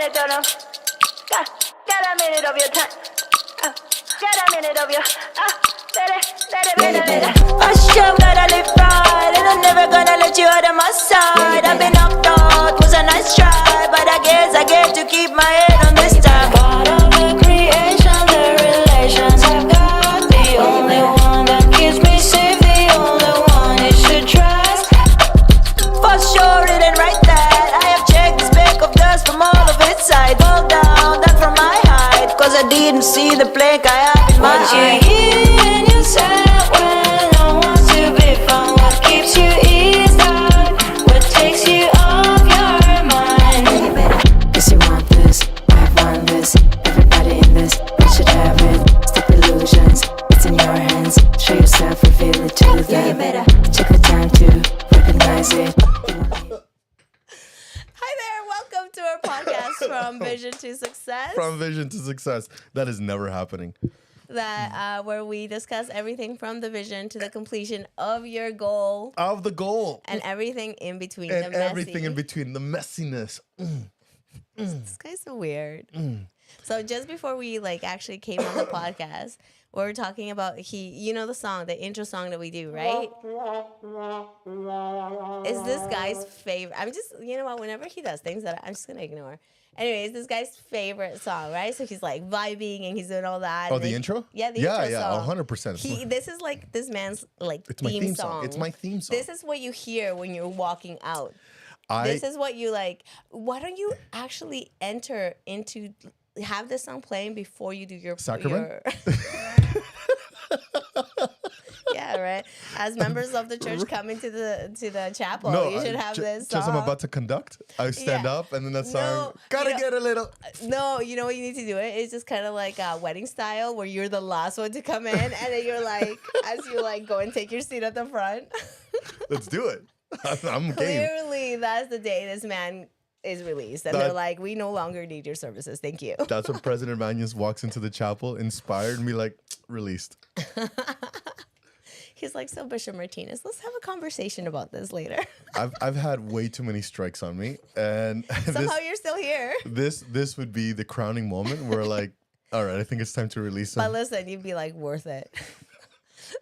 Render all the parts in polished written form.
minute, don't know. Got a minute of your time. Got a minute of your. Hush, you gotta live right, and I'm never gonna let you out of my sight. I've been knocked out, was a nice try, but I guess I get to keep my head on this time. Part of the creation, the relations I've got, the only one that keeps me safe, the only one you should trust. For sure, it ain't right that I have checked the speck of dust from all of its side. Fall down, that from my height, cause I didn't see the plank I have in my eye. And you said when no one's to be found, what keeps you eased out, what takes you off your mind. Guess you want this, I want this, everybody in this, we should have it. Stop illusions, it's in your hands, show yourself, reveal it to them. Take the time to recognize it. Hi there, welcome to our podcast From Vision to Success. From vision to success. That is never happening. That where we discuss everything from the vision to the completion of your goal. Of the goal. And everything in between. And the messy. everything in between. The messiness. This guy's so weird. So just before we actually came on the podcast, we were talking about you know the song, the intro song that we do, right? Is this guy's favorite? I'm just, you know what, whenever he does things that I'm just gonna ignore. Anyways, this guy's favorite song, right? So he's like vibing and he's doing all that. Oh, the intro? Yeah, the intro song. 100%. This is like this man's It's my theme song. It's my theme song. This is what you hear when you're walking out. I This is what you like. Why don't you actually enter into have this song playing before you do your Sacrament? Yeah, right. As members of the church coming to the chapel, you should have this song. Just I'm about to conduct. I stand up and then that song. Gotta get a little. No, you know what you need to do it? It's just kind of like wedding style where you're the last one to come in and then you're like, as you go and take your seat at the front. Let's do it. I'm game. Clearly, that's the day this man is released. And they're like, we no longer need your services. Thank you. That's when President Banyas walks into the chapel, inspired me, released. He's like, so Bishop Martinez, let's have a conversation about this later. I've had way too many strikes on me, and somehow you're still here. This would be the crowning moment where all right, I think it's time to release him. But listen, you'd be like, worth it.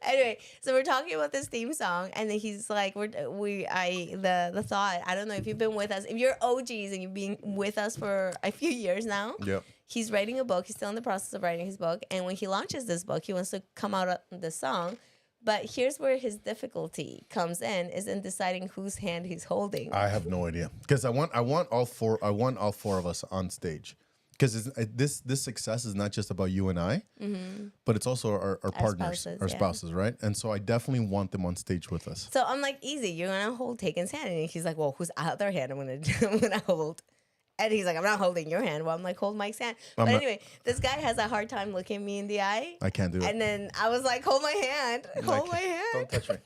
Anyway, so we're talking about this theme song, and then he's like, the thought. I don't know if you've been with us, if you're OGs and you've been with us for a few years now. Yep. He's writing a book. He's still in the process of writing his book, and when he launches this book, he wants to come out of this song. But here's where his difficulty comes in: is in deciding whose hand he's holding. I have no idea, because I want all four of us on stage. Because this success is not just about you and I, but it's also our partners, our spouses, right? And so I definitely want them on stage with us. So I'm like, easy, you're gonna hold Taken's hand, and he's like, well, whose other hand I'm gonna hold? And he's like, I'm not holding your hand. Well, I'm like, hold Mike's hand. But anyway, this guy has a hard time looking me in the eye. I can't do it. And then I was like, hold my hand, hold my hand. Don't touch me.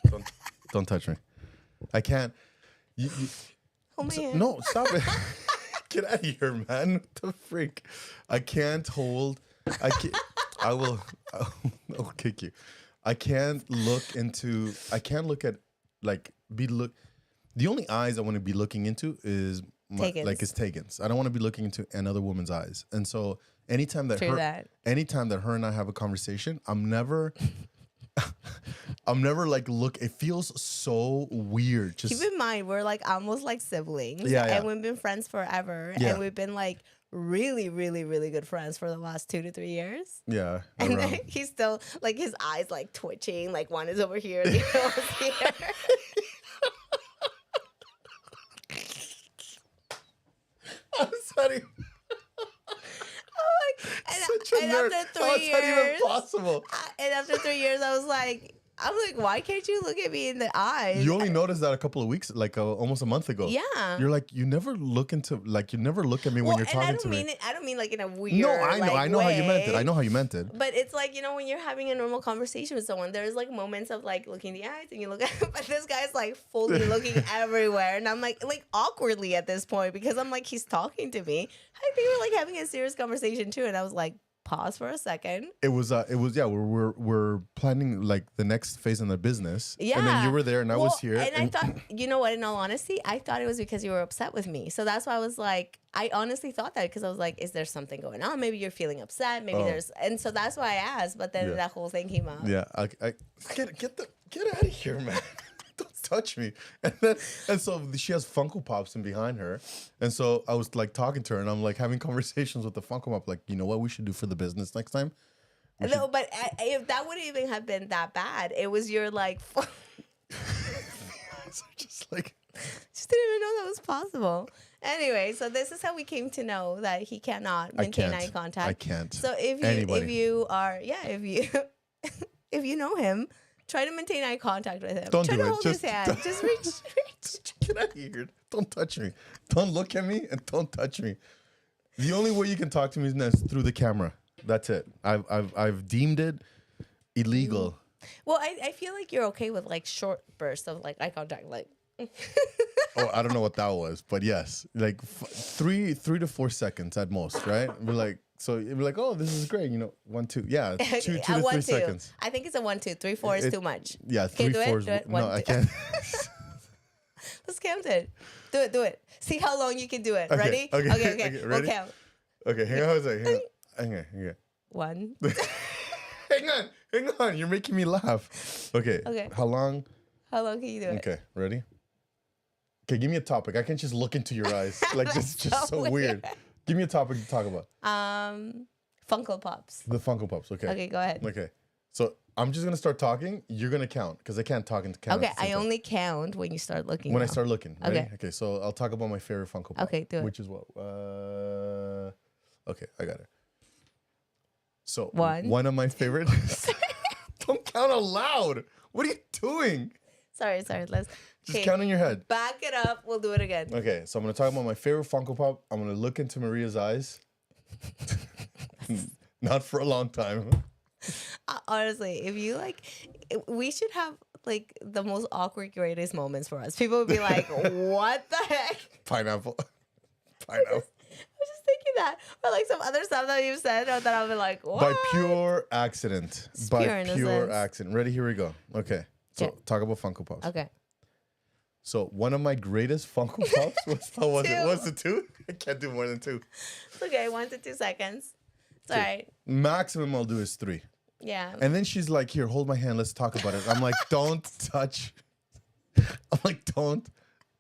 Don't touch me. I can't. Hold my hand. No, stop it. Get out of here, man. What the freak? I can't hold. I'll kick you. I can't look at the only eyes I want to be looking into is Taken's. I don't want to be looking into another woman's eyes. And so anytime that her and I have a conversation, I'm never it feels so weird. Just keep in mind, we're almost like siblings. Yeah. And we've been friends forever. Yeah. And we've been really, really, really good friends for the last 2 to 3 years. Yeah. And then he's still his eyes twitching, one is over here, the other is here. I'm sorry. And after 3 years, How is that even possible? And after 3 years, I'm like, why can't you look at me in the eyes? You only noticed that a couple of weeks, almost a month ago. Yeah. You're you never look into, you never look at me when you're talking to me. I don't mean in a weird. No, I know how you meant it. I know how you meant it. But it's when you're having a normal conversation with someone, there's moments of looking in the eyes and you look at, but this guy's fully looking everywhere, and I'm awkwardly at this point because I'm he's talking to me. I think we're having a serious conversation too, and I was like, pause for a second. It was yeah. We're planning like the next phase in the business. Yeah. And then you were there, and I was here. And I thought, you know what? In all honesty, I thought it was because you were upset with me. So that's why I was like, I honestly thought that because I was like, is there something going on? Maybe you're feeling upset. Maybe there's, and so that's why I asked. But then that whole thing came up. Yeah. I get out of here, man. Don't touch me. And so she has Funko Pops in behind her. And so I was like talking to her, and I'm like having conversations with the Funko Pop, like, you know what we should do for the business next time? No, but if that wouldn't even have been that bad. It was your like, just like, just didn't even know that was possible. Anyway, so this is how we came to know that he cannot maintain eye contact. I can't. So if you know him, try to maintain eye contact with him. Don't try do to it. hold his hand. Just reach. Get out of here. Don't touch me. Don't look at me and don't touch me. The only way you can talk to me is through the camera. That's it. I've deemed it illegal. Well, I feel like you're okay with like short bursts of like eye contact, like. Oh, I don't know what that was, but yes, like 3 to 4 seconds at most, right? We're like, so you're like, oh, this is great, 1, 2, yeah, 2 to 3 seconds. I think it's a 1, 2, 3, 4 is too much. Yeah, Okay, 3, 4 is do it. no, I can't. Let's count it. Do it. See how long you can do it. Okay, Ready? okay, Okay. okay, We'll ready? count. Okay, hang on a second. Hang on. 1. Hang on. You're making me laugh. Okay. Okay. How long? How long can you do it? Okay, ready? Okay, give me a topic. I can't just look into your eyes. Like, this is just so weird. Give me a topic to talk about. Funko Pops. The Funko Pops, okay. Okay, go ahead. Okay. So I'm just going to start talking. You're going to count because I can't talk and count. Okay, I only count when you start looking. When I now. start looking. Ready? Okay. Okay, so I'll talk about my favorite Funko Pop. Okay, do it. Which is what? Okay, I got it. So, 1. One of my favorite. Don't count out loud. What are you doing? Sorry. Let's Just count in your head. back it up. We'll do it again. Okay, so I'm going to talk about my favorite Funko Pop. I'm going to look into Maria's eyes. Not for a long time. Honestly, if you we should have like the most awkward greatest moments for us. People would be like, what the heck? Pineapple. I was just thinking that. Or like some other stuff that you've said that I'll be like, what? By pure accident. It's By pure pure innocence. accident. Ready? Here we go. Okay. So Okay. talk about Funko Pops. Okay. So one of my greatest Funko Pops was it? 2. Was it 2? I can't do more than 2. It's okay. 1 to 2 seconds. It's all right. Maximum I'll do is 3. Yeah. And then she's like, here, hold my hand. Let's talk about it. I'm like, don't touch. I'm like, don't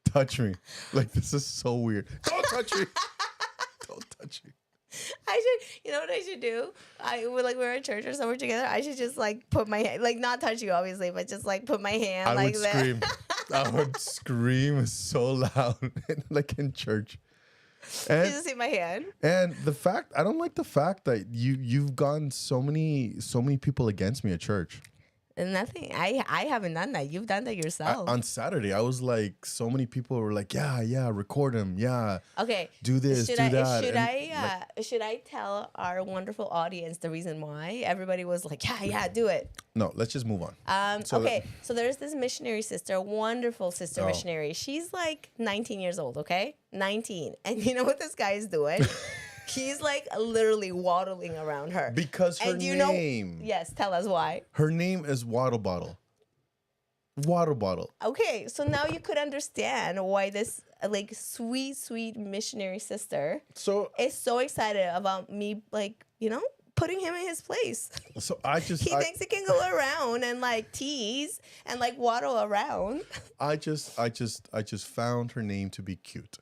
touch me. Like, this is so weird. Don't touch me. Don't touch me. You know what I should do? We're at church or somewhere together. I should just like put my hand, like not touch you obviously, but just like put my hand I like would that. scream. I would scream so loud, like in church. You And, just see my hand. and I don't like the fact that you've gotten so many people against me at church. And nothing. I haven't done that. You've done that yourself. On Saturday, I was like, so many people were like, yeah, record him, yeah. Okay. Do this, do that. Should I tell our wonderful audience the reason why everybody was like, yeah, do it? No, let's just move on. So there's this missionary sister, wonderful sister missionary. She's like 19 years old, okay? 19. And you know what this guy is doing? He's like literally waddling around her. Because her name. Yes, tell us why. Her name is Waddle Bottle. Water Bottle. Okay, so now you could understand why this like sweet missionary sister is so excited about me, like, putting him in his place. So he thinks he can go around and like tease and like waddle around. I just found her name to be cute.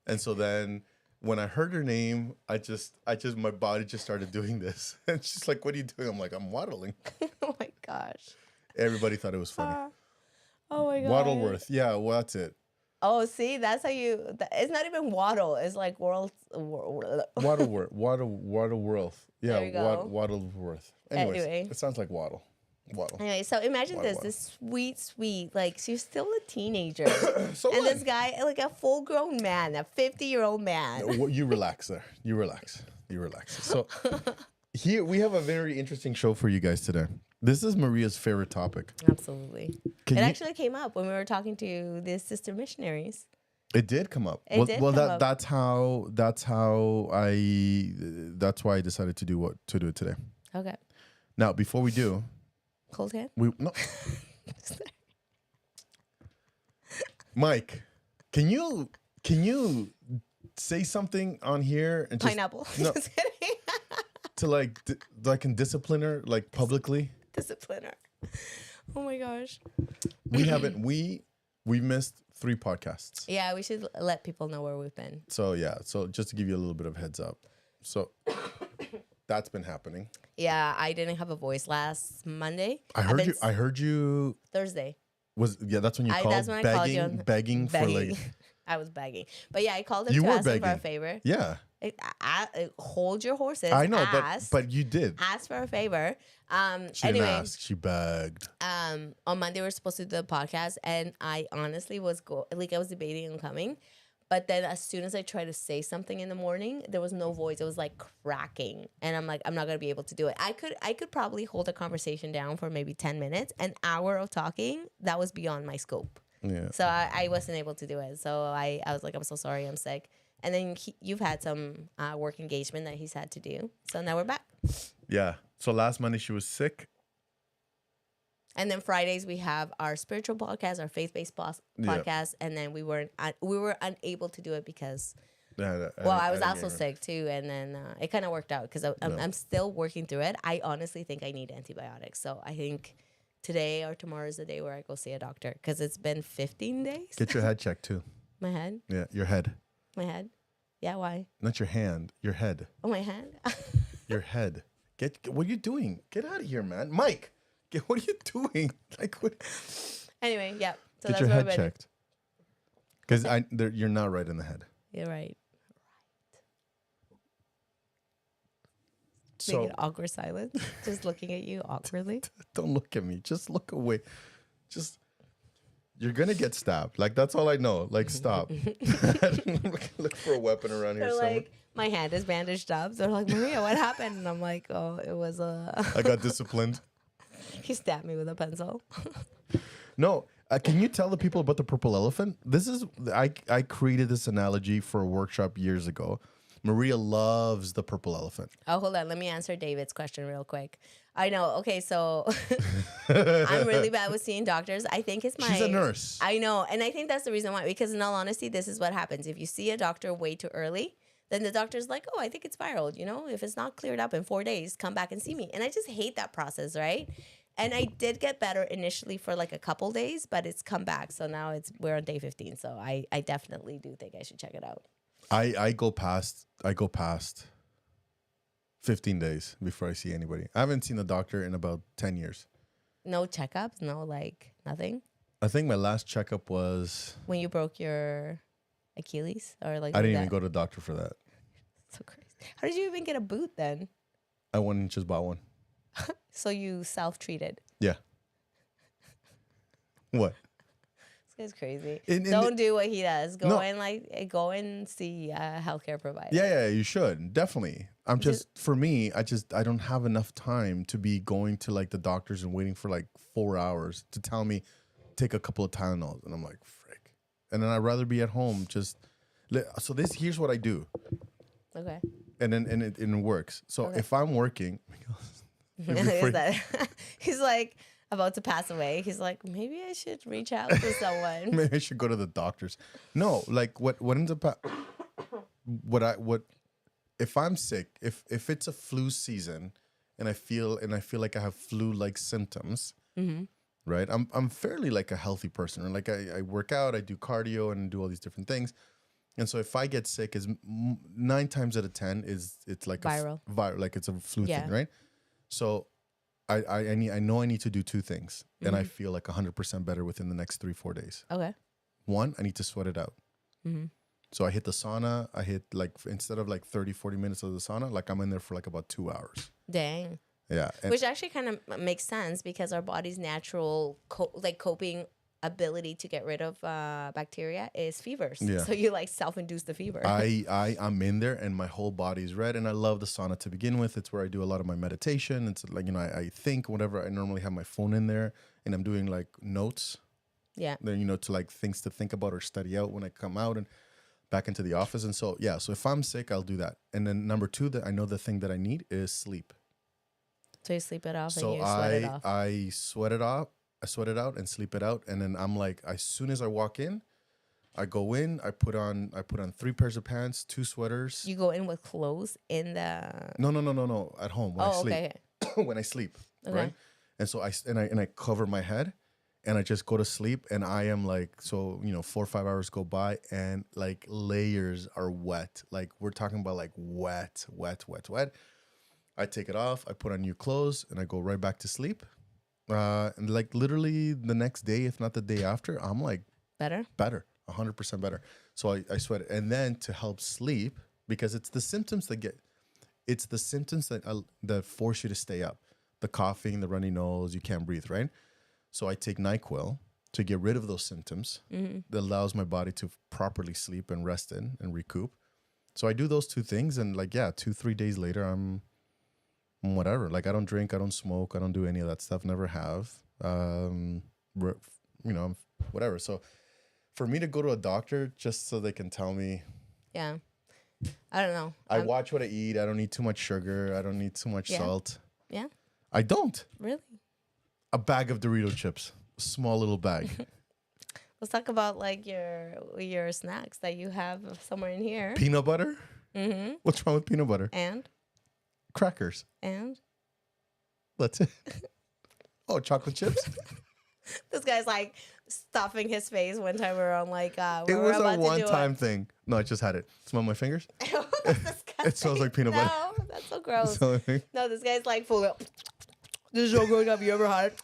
And so then when I heard her name, my body just started doing this. And she's like, what are you doing? I'm like, I'm waddling. Oh my gosh. Everybody thought it was funny. Oh my god. Waddleworth. Yeah, well, that's it. Oh, see, that's how it's not even waddle. It's like Waddleworth. Waddleworth. Yeah, There you go. Waddleworth. Anyways, Anyway. it sounds like waddle. Anyway, so imagine Waddle. this sweet, like she's still a teenager. So and what? this guy, like a full-grown man, a 50-year-old man. You relax there. You relax. So here we have a very interesting show for you guys today. This is Maria's favorite topic. Absolutely. It actually came up when we were talking to the sister missionaries. It did come up. It did come up. That's why I decided to do it today. Okay. Now, before we do, Cold hand? no. Mike, can you say something on here and just, Pineapple. No, Just kidding. to like can discipline her like publicly? Discipliner. Oh my gosh. We missed 3 podcasts. Yeah, we should let people know where we've been. So yeah, so just to give you a little bit of heads up. So that's been happening. Yeah, I didn't have a voice last Monday. I heard you Thursday. That's when you called. That's when I called you. Begging for like. I was begging, but yeah, I called him You to were ask him for a begging. favor. Yeah. Hold your horses. I know, ask, but you did. ask for a favor. She didn't ask. She begged. On Monday we were supposed to do the podcast, and I honestly was I was debating on coming, but then as soon as I tried to say something in the morning, there was no voice. It was like cracking, and I'm like, I'm not gonna be able to do it. I could probably hold a conversation down for maybe 10 minutes. An hour of talking, that was beyond my scope. Yeah. So I wasn't able to do it. So I was like, I'm so sorry, I'm sick. And then you've had some work engagement that he's had to do. So now we're back. Yeah. So last Monday she was sick. And then Fridays we have our spiritual podcast, our faith-based podcast, and then we were unable to do it because I was also sick too, and then it kind of worked out because I'm still working through it. I honestly think I need antibiotics, so I think today or tomorrow is the day where I go see a doctor because it's been 15 days. Get your head checked too. My head? Yeah, your head. My head? Yeah, why? Not your hand, your head. Oh, my hand? Your head. Get what are you doing? Get out of here, man. Mike, what are you doing? Like what? Anyway, yeah. So get your head checked. Because you're not right in the head. You're right. So Make it awkward silence. Just looking at you awkwardly. Don't look at me. Just look away. You're gonna get stabbed. Like that's all I know. Like stop. Look for a weapon around here They're somewhere. like, my hand is bandaged up. They're like, Maria, what happened? And I'm like, oh, it was I got disciplined. He stabbed me with a pencil. No. Can you tell the people about the purple elephant? I created this analogy for a workshop years ago. Maria loves the purple elephant. Oh, hold on. Let me answer David's question real quick. I know. Okay, so I'm really bad with seeing doctors. I think it's She's a nurse. I know. And I think that's the reason why. Because in all honesty, this is what happens. If you see a doctor way too early, then the doctor's like, oh, I think it's viral. You know, if it's not cleared up in 4 days, come back and see me. And I just hate that process, right? And I did get better initially for like a couple days, but it's come back. So now we're on day 15. So I definitely do think I should check it out. I go past 15 days before I see anybody. I haven't seen a doctor in about 10 years. No checkups? No, like nothing? I think my last checkup was when you broke your Achilles? Or like I didn't even go to the doctor for that. So crazy. How did you even get a boot then? I went and just bought one. So you self-treated? Yeah. What? This guy's crazy. Don't do what he does. Go and see a healthcare provider. Yeah, you should. Definitely. For me, I don't have enough time to be going to like the doctors and waiting for like 4 hours to tell me take a couple of Tylenols. And I'm like, frick. And then I'd rather be at home here's what I do. Okay. And it works. So if I'm working, he's like about to pass away. He's like, maybe I should reach out to someone. Maybe I should go to the doctors. No, like what ends up if I'm sick, if it's a flu season and I feel like I have flu-like symptoms, right? I'm fairly like a healthy person. Or like I work out, I do cardio and do all these different things. And so if I get sick, 9 times out of 10 it's like viral, like it's a flu thing, right? So I know I need to do 2 things, and I feel like 100% better within the next 3-4 days. Okay. 1, I need to sweat it out. So I hit the sauna. I hit like instead of like 30-40 minutes of the sauna, like I'm in there for like about 2 hours. Dang. Yeah. Which actually kind of makes sense because our body's natural coping ability to get rid of bacteria is fevers. Yeah. So you like self-induce the fever. I'm in there and my whole body's red, and I love the sauna to begin with. It's where I do a lot of my meditation. It's like, I think whatever. I normally have my phone in there and I'm doing like notes Yeah. Then, to like things to think about or study out when I come out and back into the office. And so, yeah, so if I'm sick, I'll do that. And then number 2, that I know the thing that I need is sleep. So you sleep it off So and you sweat it off. I sweat it off. I sweat it out and sleep it out. And then I'm like, as soon as I walk in, I go in, I put on 3 pairs of pants, 2 sweaters. You go in with clothes in the... No. At home when I sleep. Okay. When I sleep, Okay. right? And so I cover my head and I just go to sleep and I am like, 4 or 5 hours go by and like layers are wet. Like we're talking about like wet. I take it off, I put on new clothes and I go right back to sleep. And like literally the next day, if not the day after, I'm like Better? 100% better. So I sweat it. And then to help sleep, because it's the symptoms that that force you to stay up. The coughing, the runny nose, you can't breathe, right? So I take NyQuil to get rid of those symptoms. That allows my body to properly sleep and rest in and recoup. So I do those 2 things and 2-3 days later, I'm whatever. Like I don't drink, I don't smoke, I don't do any of that stuff. Never have. Whatever. So for me to go to a doctor just so they can tell me. Yeah. I don't know. I watch what I eat. I don't need too much sugar. I don't need too much salt. Yeah. I don't. Really? A bag of Dorito chips. A small little bag. Let's talk about like your snacks that you have somewhere in here. Peanut butter? Mm-hmm. What's wrong with peanut butter? And? Crackers. And? That's it. Oh, chocolate chips? This guy's like stuffing his face one time we were on like It was a one-time thing. No, I just had it. Smell my fingers? That's disgusting. It smells like peanut butter. No, that's so gross. So, No, this guy's like full of, this is so good. Have you ever had it?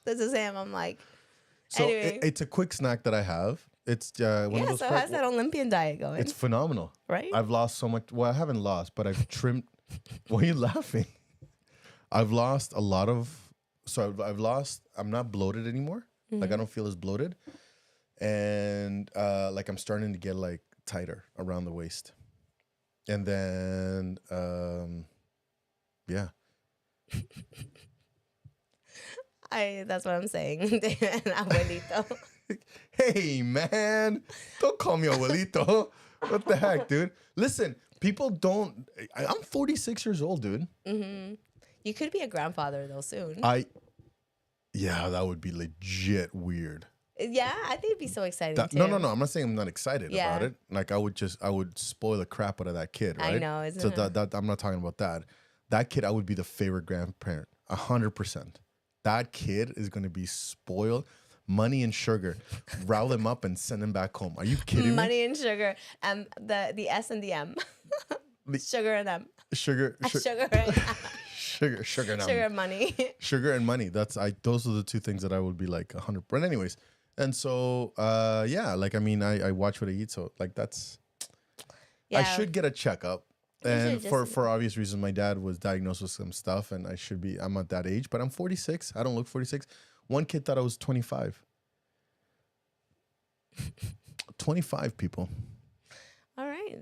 This is him. I'm like, anyway. It's a quick snack that I have. It's one of those. So how's that Olympian diet going? It's phenomenal. Right? I've lost so much. Well, I haven't lost, but I've trimmed. Why are you laughing? I've lost a lot of. So I've lost. I'm not bloated anymore. Like I don't feel as bloated, and like I'm starting to get like tighter around the waist, and then yeah. That's what I'm saying. Abuelito. Hey man, don't call me abuelito. What the heck, dude? Listen, people don't. I'm 46 years old, dude. Mm-hmm. You could be a grandfather though soon. Yeah, that would be legit weird. Yeah, I think it'd be so exciting too. No. I'm not saying I'm not excited about it. Like I would spoil the crap out of that kid, right? I know, isn't so it? that I'm not talking about that. That kid, I would be the favorite grandparent, 100%. That kid is going to be spoiled. Money and sugar, rile him up and send him back home. Are you kidding me? Money and sugar, the S and the M, sugar and M, sugar and sugar and sugar and money. Sugar and money. Those are the 2 things that I would be like 100. But anyways, and so yeah, like I mean, I watch what I eat, so like that's. Yeah. I should get a checkup. And should for obvious reasons, my dad was diagnosed with some stuff, and I'm at that age, but I'm 46. I don't look 46. One kid thought I was 25. 25 people. All right.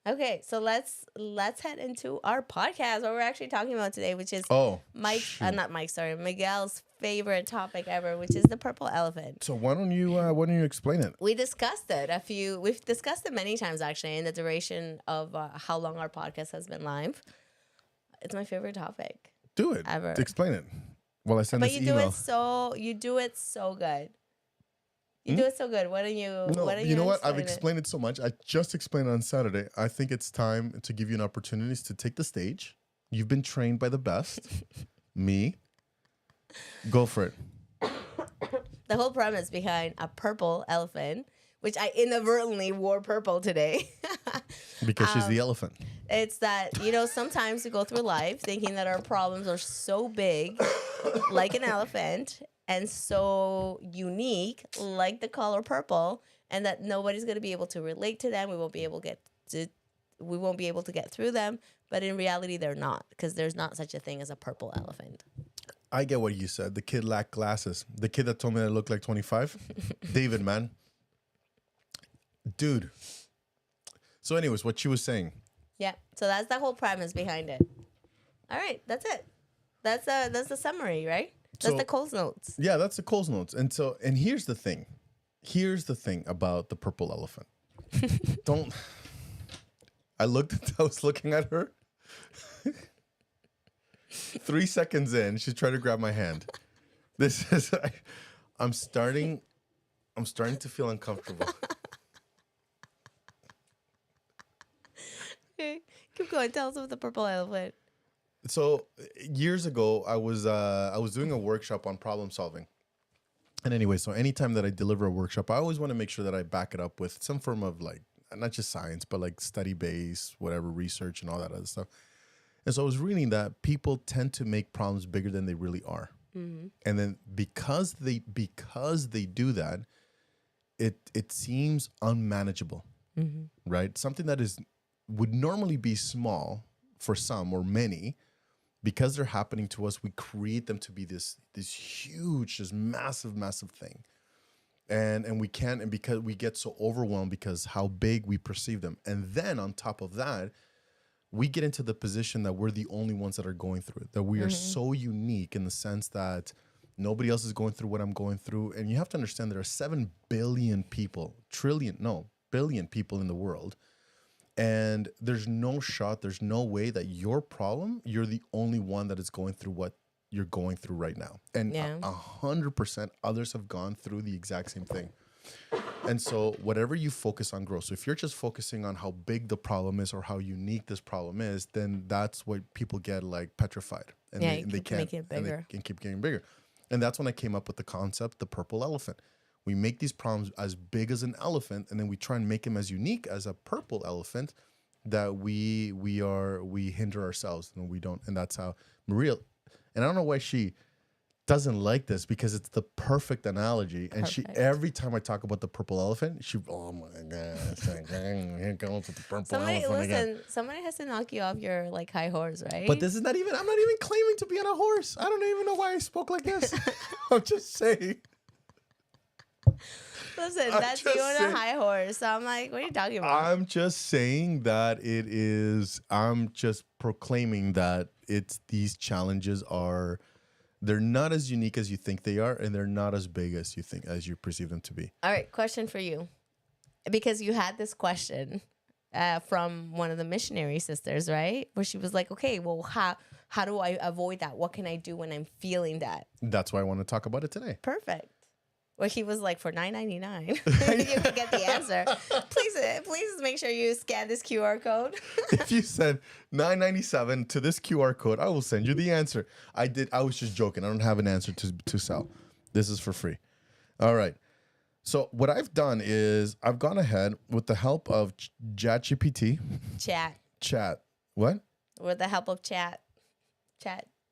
Okay, so let's head into our podcast. What we're actually talking about today, which is Miguel's favorite topic ever, which is the purple elephant. So why don't you explain it? We discussed it we've discussed it many times actually in the duration of how long our podcast has been live. It's my favorite topic. Do it. Ever. Explain it. Well, I send this email. You do it so good. You do it so good. Why don't you? No, you know what? I've explained it so much. I just explained it on Saturday. I think it's time to give you an opportunity to take the stage. You've been trained by the best. Me. Go for it. The whole premise behind a purple elephant, which I inadvertently wore purple today. Because she's the elephant. It's that, sometimes we go through life thinking that our problems are so big, like an elephant, and so unique, like the color purple, and that nobody's going to be able to relate to them. We won't be able to get through them. But in reality, they're not, because there's not such a thing as a purple elephant. I get what you said. The kid lacked glasses. The kid that told me that I looked like 25. David, man. Dude. So anyways, what she was saying. Yeah. So that's the whole premise behind it. All right. That's it. That's the summary, right? That's the Coles notes. Yeah, that's the Coles notes. And so, and here's the thing. Here's the thing about the purple elephant. Don't. I was looking at her. 3 seconds in, she's trying to grab my hand. This is. I'm starting to feel uncomfortable. Okay, keep going. Tell us about the purple elephant. So years ago, I was doing a workshop on problem solving. And anyway, so anytime that I deliver a workshop, I always want to make sure that I back it up with some form of like, not just science, but like study base, whatever, research and all that other stuff. And so I was reading that people tend to make problems bigger than they really are. Mm-hmm. And then because they do that, it seems unmanageable, right? Something that would normally be small for some or many, because they're happening to us, we create them to be this huge, this massive thing. And we can't, and because we get so overwhelmed because how big we perceive them. And then on top of that, we get into the position that we're the only ones that are going through it, that we are so unique in the sense that nobody else is going through what I'm going through. And you have to understand there are 7 billion people, billion people in the world. And there's no shot, there's no way that your problem, you're the only one that is going through what you're going through right now. And 100% others have gone through the exact same thing. And so whatever you focus on grows. So if you're just focusing on how big the problem is or how unique this problem is, then that's what people get like petrified. And they can't make it bigger. And they can keep getting bigger. And that's when I came up with the concept, the purple elephant. We make these problems as big as an elephant, and then we try and make them as unique as a purple elephant that we hinder ourselves and we don't. And that's how Maria, and I don't know why she doesn't like this, because it's the perfect analogy. And she, every time I talk about the purple elephant, oh my God, here comes with the purple elephant again. Somebody has to knock you off your like high horse, right? But this is not even, I'm not even claiming to be on a horse. I don't even know why I spoke like this. I'm just saying. Listen, that's you on a high horse. So I'm like, what are you talking about? I'm just saying that I'm just proclaiming that these challenges they're not as unique as you think they are, and they're not as big as you perceive them to be. All right, question for you. Because you had this question from one of the missionary sisters, right? Where she was like, okay, well, how do I avoid that? What can I do when I'm feeling that? That's why I want to talk about it today. Perfect. Where he was like, for $9.99, you can get the answer. Please make sure you scan this QR code. If you send $9.97 to this QR code, I will send you the answer. I was just joking. I don't have an answer to sell. This is for free. All right. So what I've done is I've gone ahead with the help of ChatGPT. Chat. What? With the help of Chat.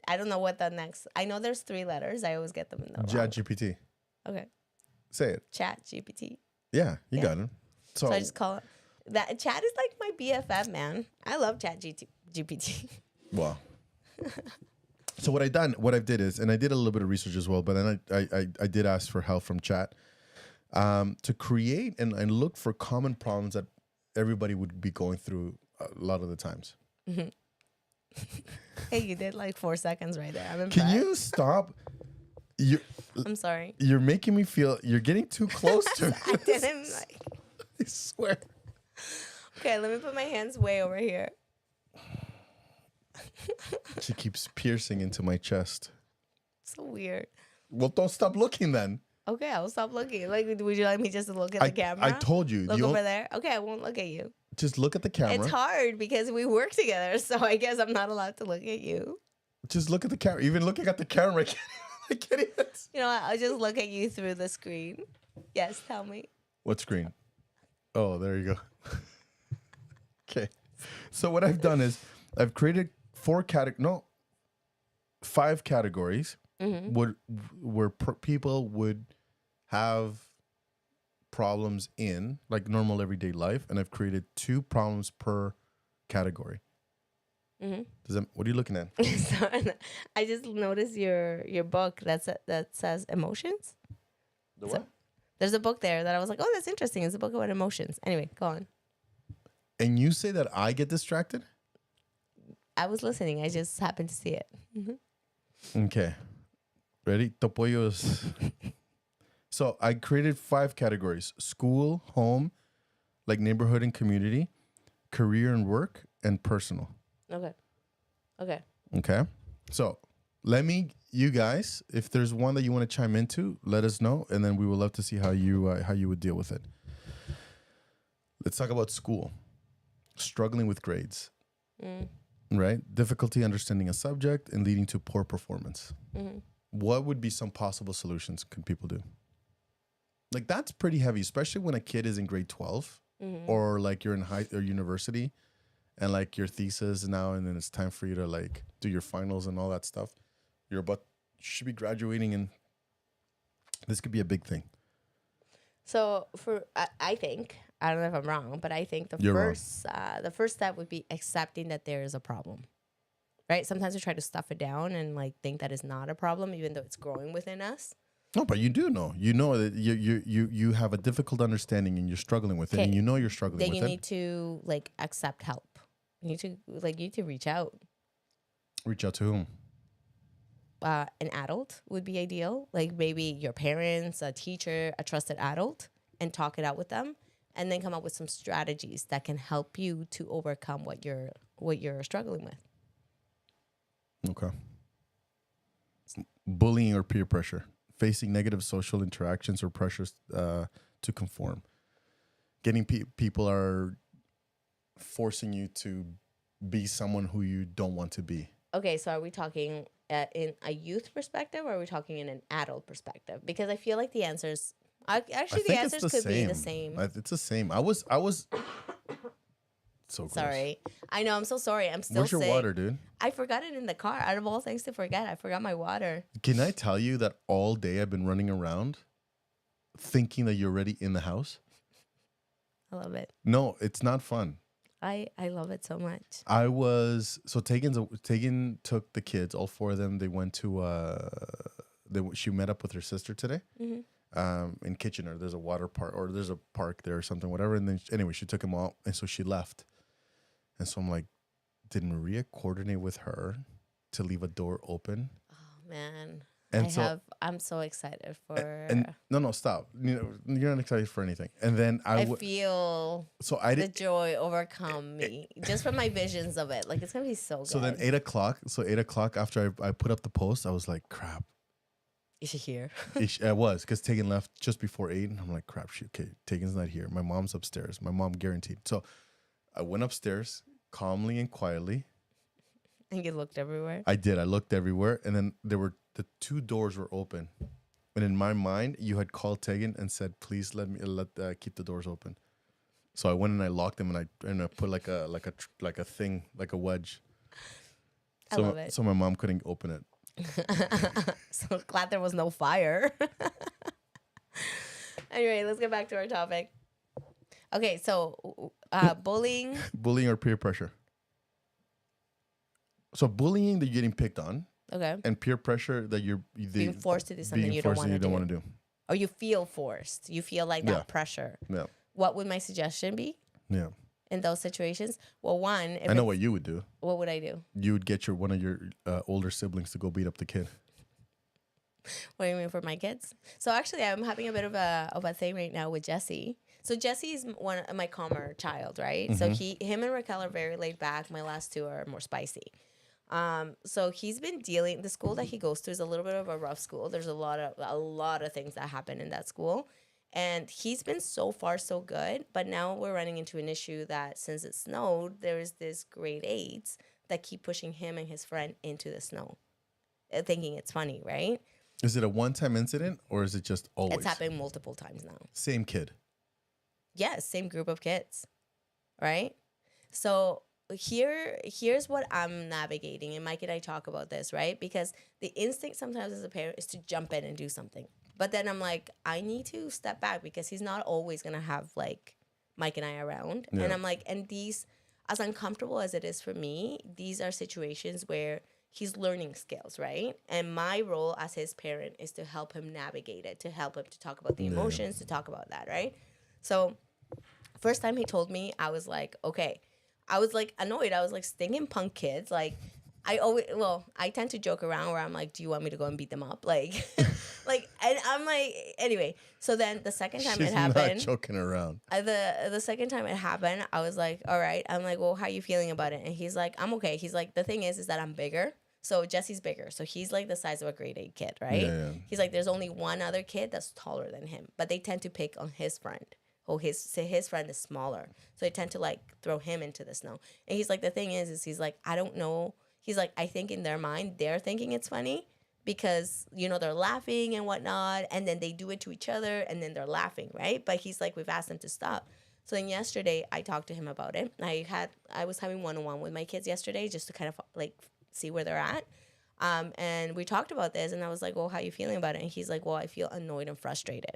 I don't know what the next. I know there's 3 letters. I always get them in the ChatGPT. Okay. Say it. ChatGPT. Yeah, you got it. So I just call it that. Chat is like my BFF, man. I love ChatGPT. Wow. So what I did is, and I did a little bit of research as well, but then I did ask for help from Chat to create and look for common problems that everybody would be going through a lot of the times. Mm-hmm. Hey, you did like 4 seconds right there. I'm impressed. Can you stop? I'm sorry. You're making me feel you're getting too close to I didn't like. I swear. Okay, let me put my hands way over here. She keeps piercing into my chest. So weird. Well, don't stop looking then. Okay, I'll stop looking. Like, would you like me just to look at the camera? I told you. Look over there. Okay, I won't look at you. Just look at the camera. It's hard because we work together, so I guess I'm not allowed to look at you. Just look at the camera. Even looking at the camera, I can't even. You know what? I'll just look at you through the screen. Yes, tell me. What screen? Oh, there you go. Okay. So what I've done is I've created 5 categories where people would have problems in like normal everyday life, and I've created 2 problems per category. Mm-hmm. What are you looking at? I just noticed your book that says emotions. The what? There's a book there that I was like, oh, that's interesting. It's a book about emotions. Anyway, go on. And you say that I get distracted? I was listening. I just happened to see it. Mm-hmm. Okay. Ready? Topollos. So I created 5 categories: school, home, like neighborhood and community, career and work, and personal. Okay. Okay. Okay. So you guys, if there's one that you want to chime into, let us know, and then we would love to see how you would deal with it. Let's talk about school. Struggling with grades. Right? Difficulty understanding a subject and leading to poor performance. What would be some possible solutions could people do? Like, that's pretty heavy, especially when a kid is in grade 12 or like you're in high or university and like your thesis now, and then it's time for you to like do your finals and all that stuff. You should be graduating, and this could be a big thing. So I think, I don't know if I'm wrong, but I think the first step would be accepting that there is a problem, right? Sometimes we try to stuff it down and like think that it's not a problem, even though it's growing within us. No, but you do know. You know that you have a difficult understanding and you're struggling with it, and you know you're struggling with it. Then you need to like accept help. You need to reach out. Reach out to whom? An adult would be ideal. Like maybe your parents, a teacher, a trusted adult, and talk it out with them, and then come up with some strategies that can help you to overcome what you're struggling with. Okay. Bullying or peer pressure. Facing negative social interactions or pressures to conform. Getting people are forcing you to be someone who you don't want to be. Okay, so are we talking in a youth perspective, or are we talking in an adult perspective? Because I feel like the answers could be the same. It's the same. I was so gross. Sorry. I know, I'm so sorry. I'm still Where's your water, dude? I forgot it in the car. Out of all things to forget, I forgot my water. Can I tell you that all day I've been running around thinking that you're already in the house? I love it. No, it's not fun. I love it so much. Tegan took the kids, all 4 of them. They went to she met up with her sister today. In Kitchener. There's a water park, or there's a park there or something, whatever. And then anyway, she took them all, and so she left. And so I'm like, did Maria coordinate with her to leave a door open? Oh man. And I'm so excited for and no, stop. You're not excited for anything. And then I feel the joy overcome me just from my visions of it. Like, it's gonna be so good. So then 8 o'clock. So 8 o'clock after I put up the post, I was like, crap. Is she here? I was, because Tegan left just before 8, and I'm like, crap, okay, Tegan's not here. My mom's upstairs. My mom guaranteed. So I went upstairs calmly and quietly. And you looked everywhere? I did. I looked everywhere, and then the 2 doors were open. And in my mind, you had called Tegan and said, please keep the doors open. So I went and I locked them, and I put like a thing, like a wedge. I love it. So my mom couldn't open it. So glad there was no fire. Anyway, let's get back to our topic. Okay, so bullying. Bullying or peer pressure. So bullying that you're getting picked on. Okay. And peer pressure that you're being forced to do something you don't want to do. Or you feel forced. You feel like that pressure. Yeah. What would my suggestion be? Yeah. In those situations? Well, one, I know what you would do. What would I do? You would get one of your older siblings to go beat up the kid. What do you mean, for my kids? So actually, I'm having a bit of a thing right now with Jesse. So Jesse is one of my calmer child, right? So him and Raquel are very laid back. My last 2 are more spicy. So he's been dealing. The school that he goes to is a little bit of a rough school. There's a lot of things that happen in that school. And he's been so far so good, but now we're running into an issue that since it snowed, there's this grade 8s that keep pushing him and his friend into the snow, thinking it's funny, right? Is it a one-time incident, or is it just always? It's happened multiple times now. Same kid? Yes, same group of kids, right? So here's what I'm navigating, and Mike and I talk about this, right? Because the instinct sometimes as a parent is to jump in and do something. But then I'm like, I need to step back, because he's not always going to have like Mike and I around. Yeah. And I'm like, and these, as uncomfortable as it is for me, these are situations where he's learning skills, right? And my role as his parent is to help him navigate it, to help him to talk about the emotions, to talk about that, right? So first time he told me, I was like, okay. I was like annoyed. I was like, stinking punk kids. Like, I tend to joke around where I'm like, do you want me to go and beat them up? Like, and I'm like, anyway. So then the second time She's it happened, not joking around. The second time it happened, I was like, all right. I'm like, well, how you feeling about it? And he's like, I'm okay. He's like, the thing is that I'm bigger. So Jesse's bigger. So he's like the size of a grade 8 kid, right? Yeah. He's like, there's only one other kid that's taller than him, but they tend to pick on his friend. Oh, his friend is smaller. So they tend to like throw him into the snow. And he's like, the thing is he's like, I don't know. He's like, I think in their mind, they're thinking it's funny because, you know, they're laughing and whatnot. And then they do it to each other and then they're laughing, right? But he's like, we've asked them to stop. So then yesterday I talked to him about it. I was having one-on-one with my kids yesterday just to kind of like see where they're at. And we talked about this and I was like, well, how are you feeling about it? And he's like, well, I feel annoyed and frustrated.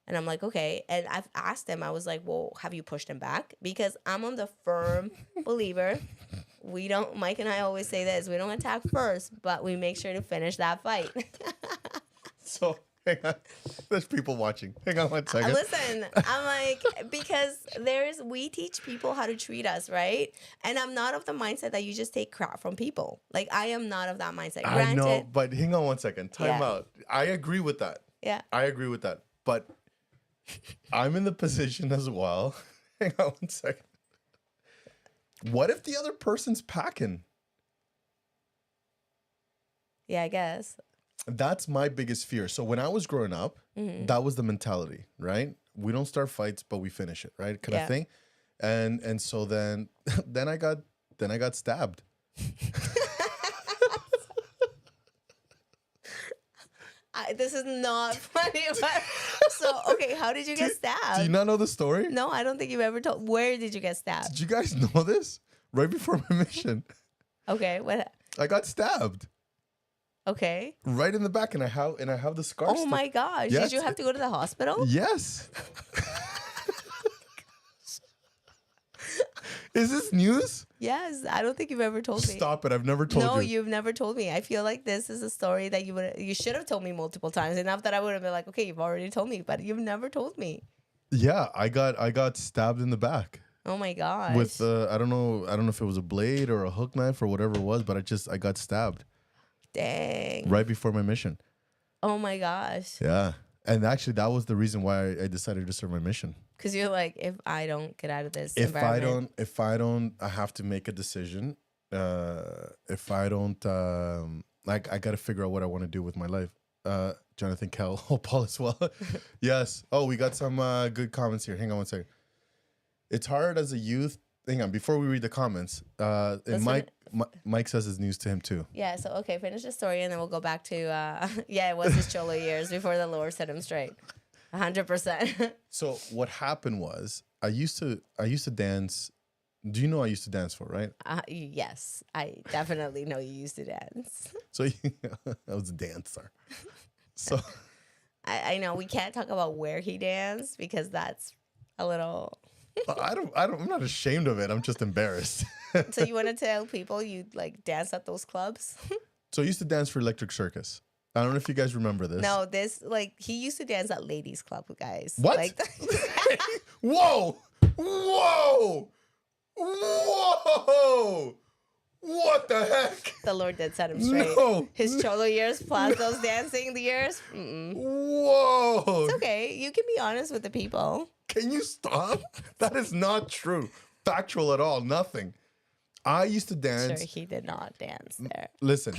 And I'm like, okay. And I've asked him, I was like, well, have you pushed him back? Because I'm on the firm believer. Mike and I always say this, we don't attack first, but we make sure to finish that fight. So, hang on. There's people watching. Hang on one second. Listen, I'm like, because we teach people how to treat us, right? And I'm not of the mindset that you just take crap from people. Like, I am not of that mindset. I know, but hang on one second. Time out. I agree with that. Yeah. I agree with that. But I'm in the position as well. Hang on one second. What if the other person's packing? Yeah, I guess. That's my biggest fear. So when I was growing up, that was the mentality, right? We don't start fights, but we finish it, right? Kind of thing. And so then I got stabbed. This is not funny. But, so, okay, how did you get stabbed? Do you not know the story? No, I don't think you've ever told. Where did you get stabbed? Did you guys know this? Right before my mission. Okay, what? I got stabbed. Okay. Right in the back, and I have the scars. Oh my gosh! Yes. Did you have to go to the hospital? Yes. Is this news? Yes, I don't think you've ever told me. Stop it! I've never told you. No, you've never told me. I feel like this is a story that you should have told me multiple times. Enough that I would have been like, okay, you've already told me, but you've never told me. Yeah, I got stabbed in the back. Oh my gosh. With I don't know if it was a blade or a hook knife or whatever it was, but I got stabbed. Dang. Right before my mission. Oh my gosh. Yeah. And actually that was the reason why I decided to serve my mission. Because you're like, if I don't get out of this if environment. I don't, I have to make a decision. If I don't, I got to figure out what I want to do with my life. Jonathan Kell, Paul as well. Yes. Oh, we got some good comments here. Hang on one second. It's hard as a youth. Hang on, before we read the comments, and Mike says it's news to him too. Yeah, so okay, finish the story and then we'll go back to it was his cholo years before the Lord set him straight. 100%. So what happened was I used to dance. Do you know I used to dance for, right? Yes, I definitely know you used to dance. So I was a dancer. So I know we can't talk about where he danced because that's a little. I'm not ashamed of it. I'm just embarrassed. So you want to tell people you like dance at those clubs? So I used to dance for Electric Circus. I don't know if you guys remember this. No, he used to dance at ladies' club, guys. What? Like, Whoa! Whoa! Whoa! What the heck? The Lord did set him straight. No. His cholo years plus those dancing years. Mm-mm. Whoa! It's okay. You can be honest with the people. Can you stop? That is not true. Factual at all. Nothing. I used to dance. Sure, he did not dance there. Listen.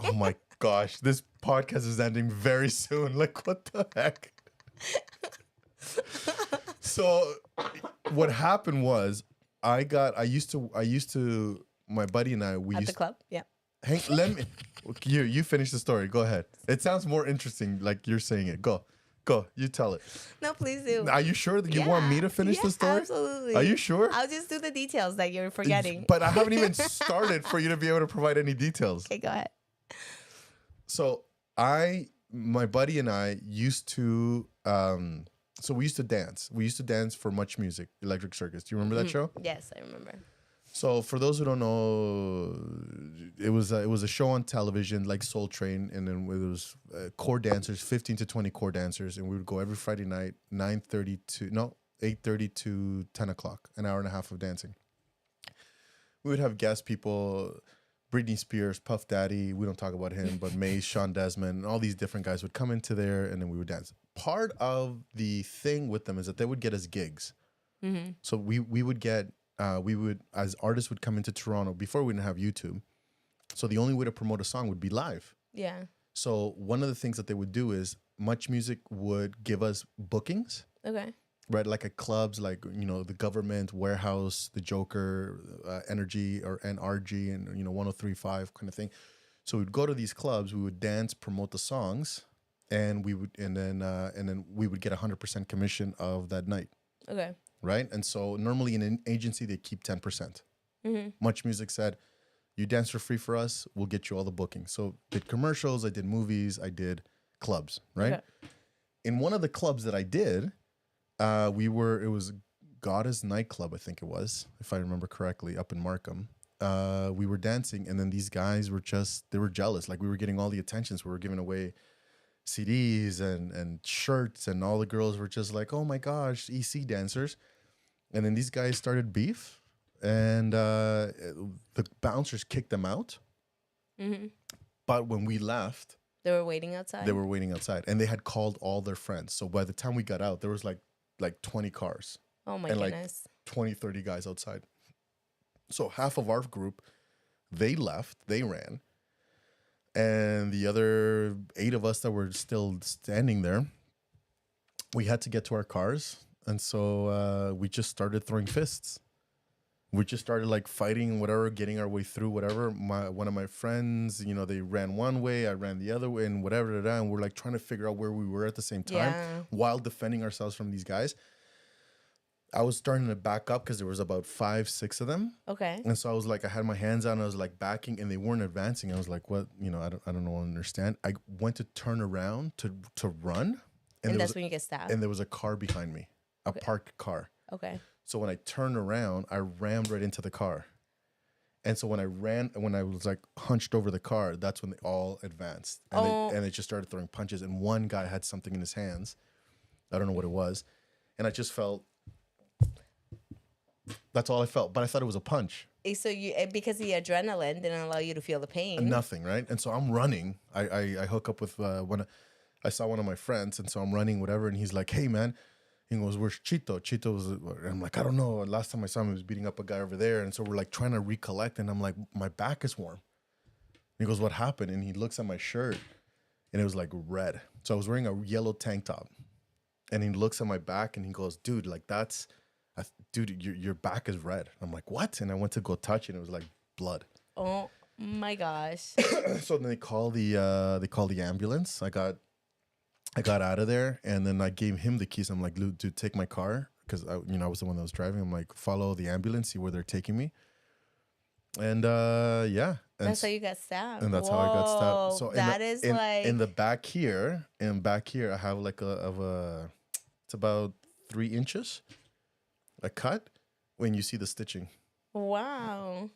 Oh my gosh. This podcast is ending very soon. Like, what the heck? So what happened was I used to my buddy and I At used the club? Yeah. let me you finish the story. Go ahead. It sounds more interesting like you're saying it. Go. You tell it. No, please do. Are you sure that you want me to finish the story? Absolutely. Are you sure? I'll just do the details that you're forgetting. But I haven't even started for you to be able to provide any details. Okay, go ahead. So my buddy and I used to so we used to dance. We used to dance for Much Music, Electric Circus. Do you remember that show? Yes, I remember. So for those who don't know, it was a show on television like Soul Train, and then it was core dancers, 15 to 20 core dancers, and we would go every Friday night, 8:30 to 10 o'clock, an hour and a half of dancing. We would have guest people, Britney Spears, Puff Daddy, we don't talk about him, but Mace, Sean Desmond, and all these different guys would come into there, and then we would dance. Part of the thing with them is that they would get us gigs. So we would get, as artists would come into Toronto, before we didn't have YouTube. So the only way to promote a song would be live. Yeah. So one of the things that they would do is Much Music would give us bookings. Okay. Right, like at clubs, like, you know, the Government, Warehouse, the Joker, Energy, or NRG, and, you know, 103.5 kind of thing. So we'd go to these clubs, we would dance, promote the songs, and then we would get 100% commission of that night. Okay. Right, and so normally in an agency they keep 10%. Much Music said, "You dance for free for us, we'll get you all the bookings." So did commercials, I did movies, I did clubs. Right, Okay. in one of the clubs that I did. It was Goddess Nightclub, I think it was, if I remember correctly, up in Markham. We were dancing, and then these guys they were jealous. Like, we were getting all the attentions. We were giving away CDs and shirts, and all the girls were just like, oh my gosh, EC dancers. And then these guys started beef, and the bouncers kicked them out. But when we left, They were waiting outside? they were waiting outside, and they had called all their friends. So by the time we got out, there was like 20 cars. Oh my and goodness. 20, 30 guys outside. So half of our group, they left, they ran. And the other 8 of us that were still standing there, we had to get to our cars. And so we just started throwing fists. We just started like fighting, whatever, getting our way through, whatever. One of my friends, you know, they ran one way, I ran the other way, and whatever, and we're like trying to figure out where we were at the same time while defending ourselves from these guys. I was starting to back up because there was about 5, 6 of them. Okay. And so I was like, I had my hands out and I was like backing, and they weren't advancing. I was like, what? You know, I don't know, understand. I went to turn around to run. And that's when you get stabbed. And there was a car behind me, a parked car. Okay. So when I turned around, I rammed right into the car. And so when I was like hunched over the car, that's when they all advanced. And they just started throwing punches. And one guy had something in his hands. I don't know what it was. And I just felt, that's all I felt. But I thought it was a punch. So because the adrenaline didn't allow you to feel the pain. Nothing, right? And so I'm running. I hook up with I saw one of my friends. And so I'm running, whatever. And he's like, hey, man. He goes, where's Chito? Chito was, and I'm like, I don't know. Last time I saw him, he was beating up a guy over there. And so we're like trying to recollect. And I'm like, my back is warm. And he goes, what happened? And he looks at my shirt and it was like red. So I was wearing a yellow tank top. And he looks at my back and he goes, dude, like dude, your back is red. I'm like, what? And I went to go touch it and it was like blood. Oh my gosh. So then they call the ambulance. I got out of there, and then I gave him the keys. I'm like, dude, take my car, because I was the one that was driving. I'm like, follow the ambulance, see where they're taking me. And yeah, that's how you got stabbed. And that's how I got stabbed. So that is like in the back here, I have like it's about 3 inches, a cut when you see the stitching. Wow.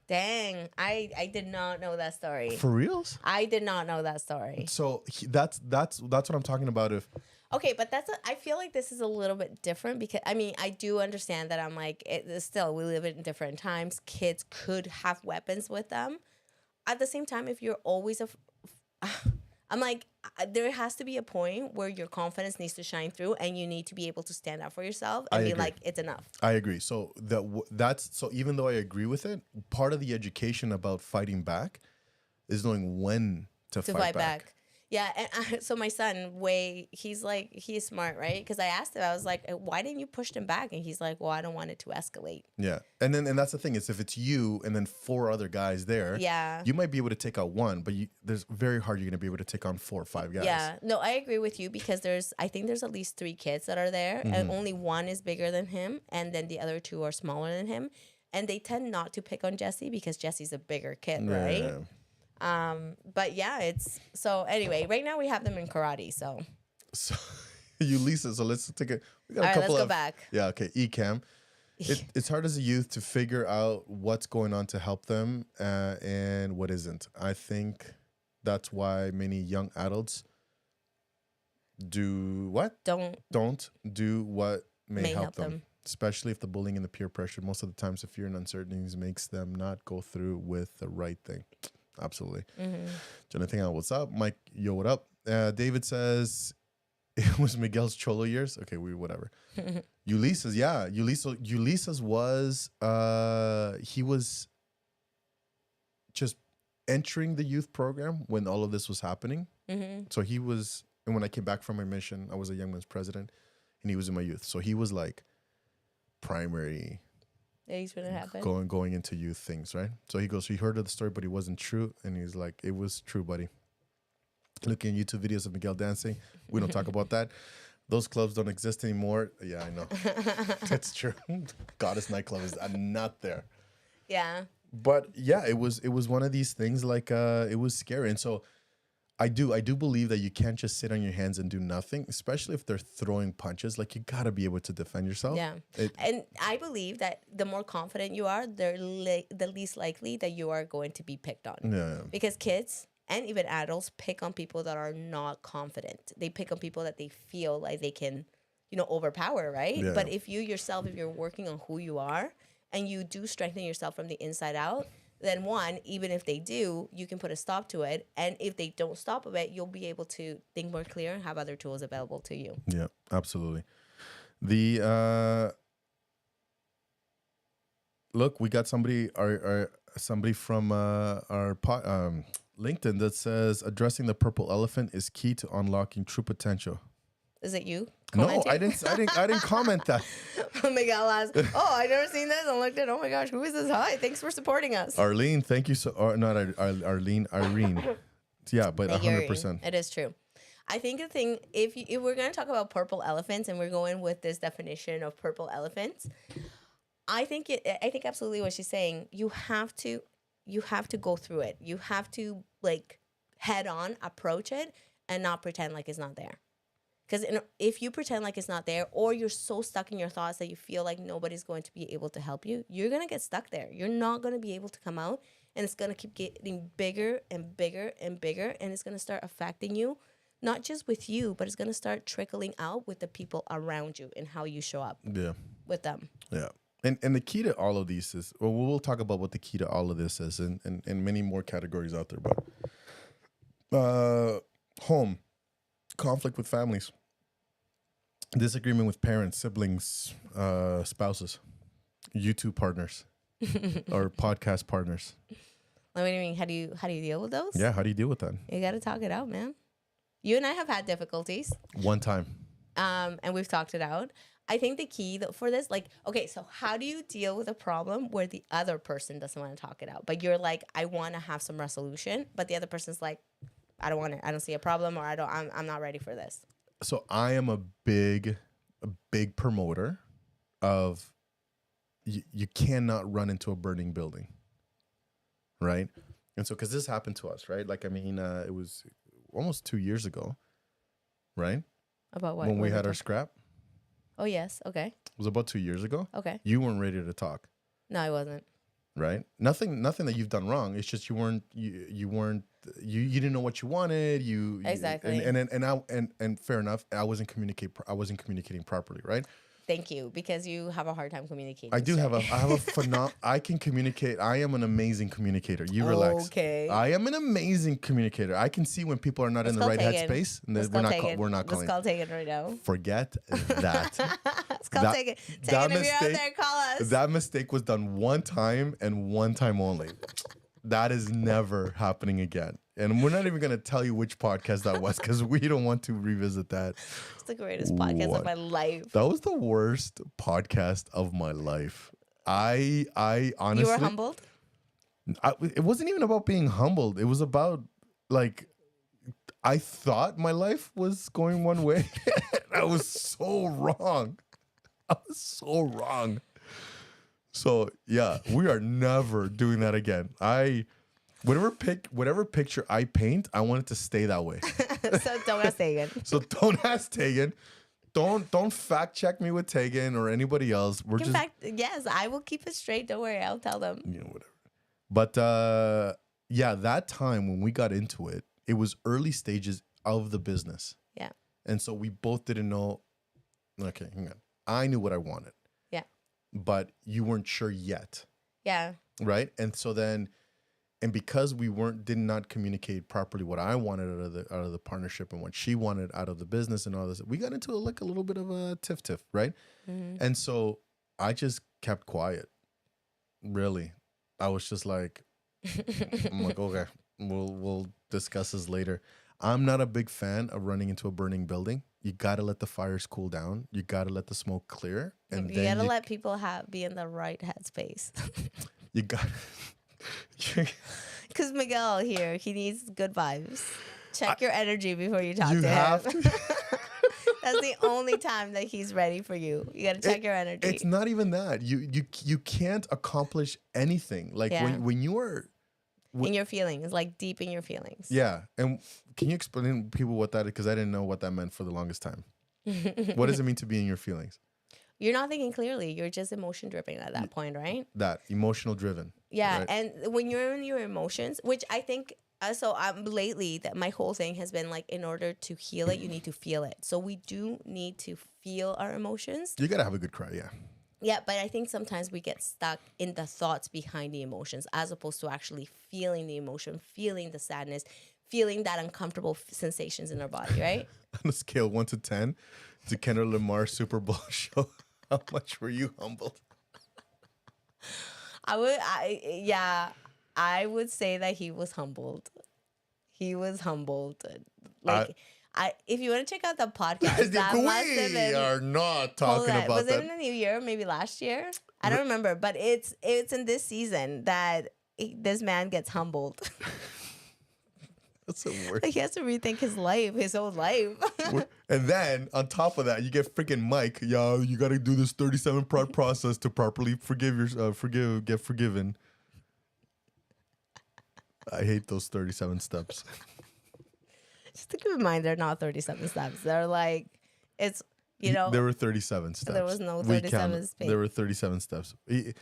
Dang, I did not know that story. For reals? I did not know that story. So that's what I'm talking about. Okay, but I feel like this is a little bit different because, I mean, I do understand that I'm like, still, we live in different times. Kids could have weapons with them. At the same time, if you're always I'm like, there has to be a point where your confidence needs to shine through and you need to be able to stand up for yourself and be like, it's enough. I agree. So so even though I agree with it, part of the education about fighting back is knowing when to fight back. Yeah, and so my son, he's smart, right? Because I asked him, I was like, why didn't you push him back? And he's like, well, I don't want it to escalate. Yeah, and that's the thing, is if it's you and then 4 other guys there, you might be able to take out one, but there's very hard you're going to be able to take on 4 or 5 guys. Yeah, no, I agree with you because I think there's at least 3 kids that are there, and only one is bigger than him, and then the other 2 are smaller than him, and they tend not to pick on Jesse because Jesse's a bigger kid, right? Yeah. But yeah, so anyway, right now we have them in karate, so you Lisa, so let's take we got a couple let's go back. Yeah, okay, ECAM. It's hard as a youth to figure out what's going on to help them and what isn't. I think that's why many young adults do what? Don't do what may help them. especially if the bullying and the peer pressure, most of the times the fear and uncertainties makes them not go through with the right thing. Absolutely. Jonathan, what's up? Mike, yo, what up? David says it was Miguel's Cholo years. Okay, whatever. Ulysses, yeah. Ulysses was, he was just entering the youth program when all of this was happening. So he was, and when I came back from my mission, I was a young men's president, and he was in my youth. So he was like primary, age when it happened. going into youth things, right? So he goes, he heard of the story, but it wasn't true. And he's like, it was true, buddy. Looking at YouTube videos of Miguel dancing. We don't talk about that. Those clubs don't exist anymore. Yeah, I know. That's true. Goddess nightclub is not there. Yeah. But yeah, it was one of these things like it was scary. And so I do believe that you can't just sit on your hands and do nothing, especially if they're throwing punches. Like, you got to be able to defend yourself. Yeah. And I believe that the more confident you are, the least likely that you are going to be picked on. Yeah. Because kids and even adults pick on people that are not confident. They pick on people that they feel like they can, overpower, right? Yeah. But if you're working on who you are and you do strengthen yourself from the inside out, then one, even if they do, you can put a stop to it. And if they don't stop of it, you'll be able to think more clear and have other tools available to you. Yeah, absolutely. The look, we got somebody from our LinkedIn that says addressing the purple elephant is key to unlocking true potential. Is it you? No, I didn't comment that. Miguel asked, I never seen this. I looked at, oh my gosh, who is this? Hi, thanks for supporting us. Arlene, thank you so. Not Arlene, Irene. Yeah, but 100%. It is true. I think the thing, if we're going to talk about purple elephants and we're going with this definition of purple elephants, I think absolutely what she's saying. You have to go through it. You have to head on approach it and not pretend like it's not there. Because if you pretend like it's not there, or you're so stuck in your thoughts that you feel like nobody's going to be able to help you, you're going to get stuck there. You're not going to be able to come out, and it's going to keep getting bigger and bigger and bigger, and it's going to start affecting you, not just with you, but it's going to start trickling out with the people around you and how you show up with them. Yeah. And the key to all of these is, well, we'll talk about what the key to all of this is and many more categories out there, but home, conflict with families, disagreement with parents, siblings, spouses, YouTube partners, or podcast partners. What do you mean? How do you deal with those? Yeah, how do you deal with that? You got to talk it out, man. You and I have had difficulties. One time. And we've talked it out. I think the key for this, so how do you deal with a problem where the other person doesn't want to talk it out? But you're like, I want to have some resolution, but the other person's like, I don't want it. I don't see a problem, or I'm not ready for this. So I am a big promoter of you cannot run into a burning building, right? And so, because this happened to us, right? It was almost 2 years ago, right? About what? When we had our scrap. Oh, yes. Okay. It was about 2 years ago. Okay. You weren't ready to talk. No, I wasn't. Right? Nothing that you've done wrong. It's just you didn't know what you wanted. Exactly. And fair enough. I wasn't communicating properly, right? Thank you, because you have a hard time communicating. I can communicate. I am an amazing communicator. You relax. Okay. I am an amazing communicator. I can see when people are not in the right headspace. And we're not calling. Let's call Tegan right now. Forget that. Let's call Tegan. Tegan, if you're out there, call us. That mistake was done one time and one time only. That is never happening again. And we're not even going to tell you which podcast that was, because we don't want to revisit that. It's the greatest podcast of my life. That was the worst podcast of my life. I honestly... You were humbled? It wasn't even about being humbled. It was about, I thought my life was going one way. I was so wrong. So, yeah, we are never doing that again. Whatever picture I paint, I want it to stay that way. So don't ask Tegan. Don't fact check me with Tegan or anybody else. Yes, I will keep it straight. Don't worry, I'll tell them. Whatever. But that time when we got into it, it was early stages of the business. Yeah. And so we both didn't know. Okay, hang on. I knew what I wanted. Yeah. but you weren't sure yet. Yeah. Right. And so then, and because we did not communicate properly what I wanted out of the partnership and what she wanted out of the business and all this, we got into a little bit of a tiff, right? Mm-hmm. And so I just kept quiet. Really, I was just like, I'm like, okay, we'll discuss this later. I'm not a big fan of running into a burning building. You got to let the fires cool down. You got to let the smoke clear. And you then got to let people be in the right headspace. You got Because Miguel here, he needs good vibes. Check your energy before you talk to have him. That's the only time that he's ready for you. You got to check your energy. It's not even that. You can't accomplish anything. Like when you are in your feelings, like deep in your feelings. Yeah. And can you explain to people what that is? Because I didn't know what that meant for the longest time. What does it mean to be in your feelings? You're not thinking clearly. You're just emotion driven at that point, right? That emotional driven. Yeah. Right? And when you're in your emotions, which I think, lately that my whole thing has been like, in order to heal it, you need to feel it. So we do need to feel our emotions. You got to have a good cry. Yeah. Yeah, but I think sometimes we get stuck in the thoughts behind the emotions as opposed to actually feeling the emotion, feeling the sadness, feeling that uncomfortable sensations in our body, right? On a scale 1 to 10 to Kendrick Lamar Super Bowl show, how much were you humbled? I would say that he was humbled. He was humbled. Like, if you want to check out the podcast, that must have been. We are not talking about that. Was it in the new year? Maybe last year? I don't remember. But it's in this season that this man gets humbled. That's the worst. Like he has to rethink his life, his whole life. And then on top of that, you get freaking Mike. Yo, you got to do this 37-part process to properly get forgiven. I hate those 37 steps. Just to keep in mind, they're not 37 steps. They're like, there were 37 steps. There was no 37 steps. There were 37 steps. He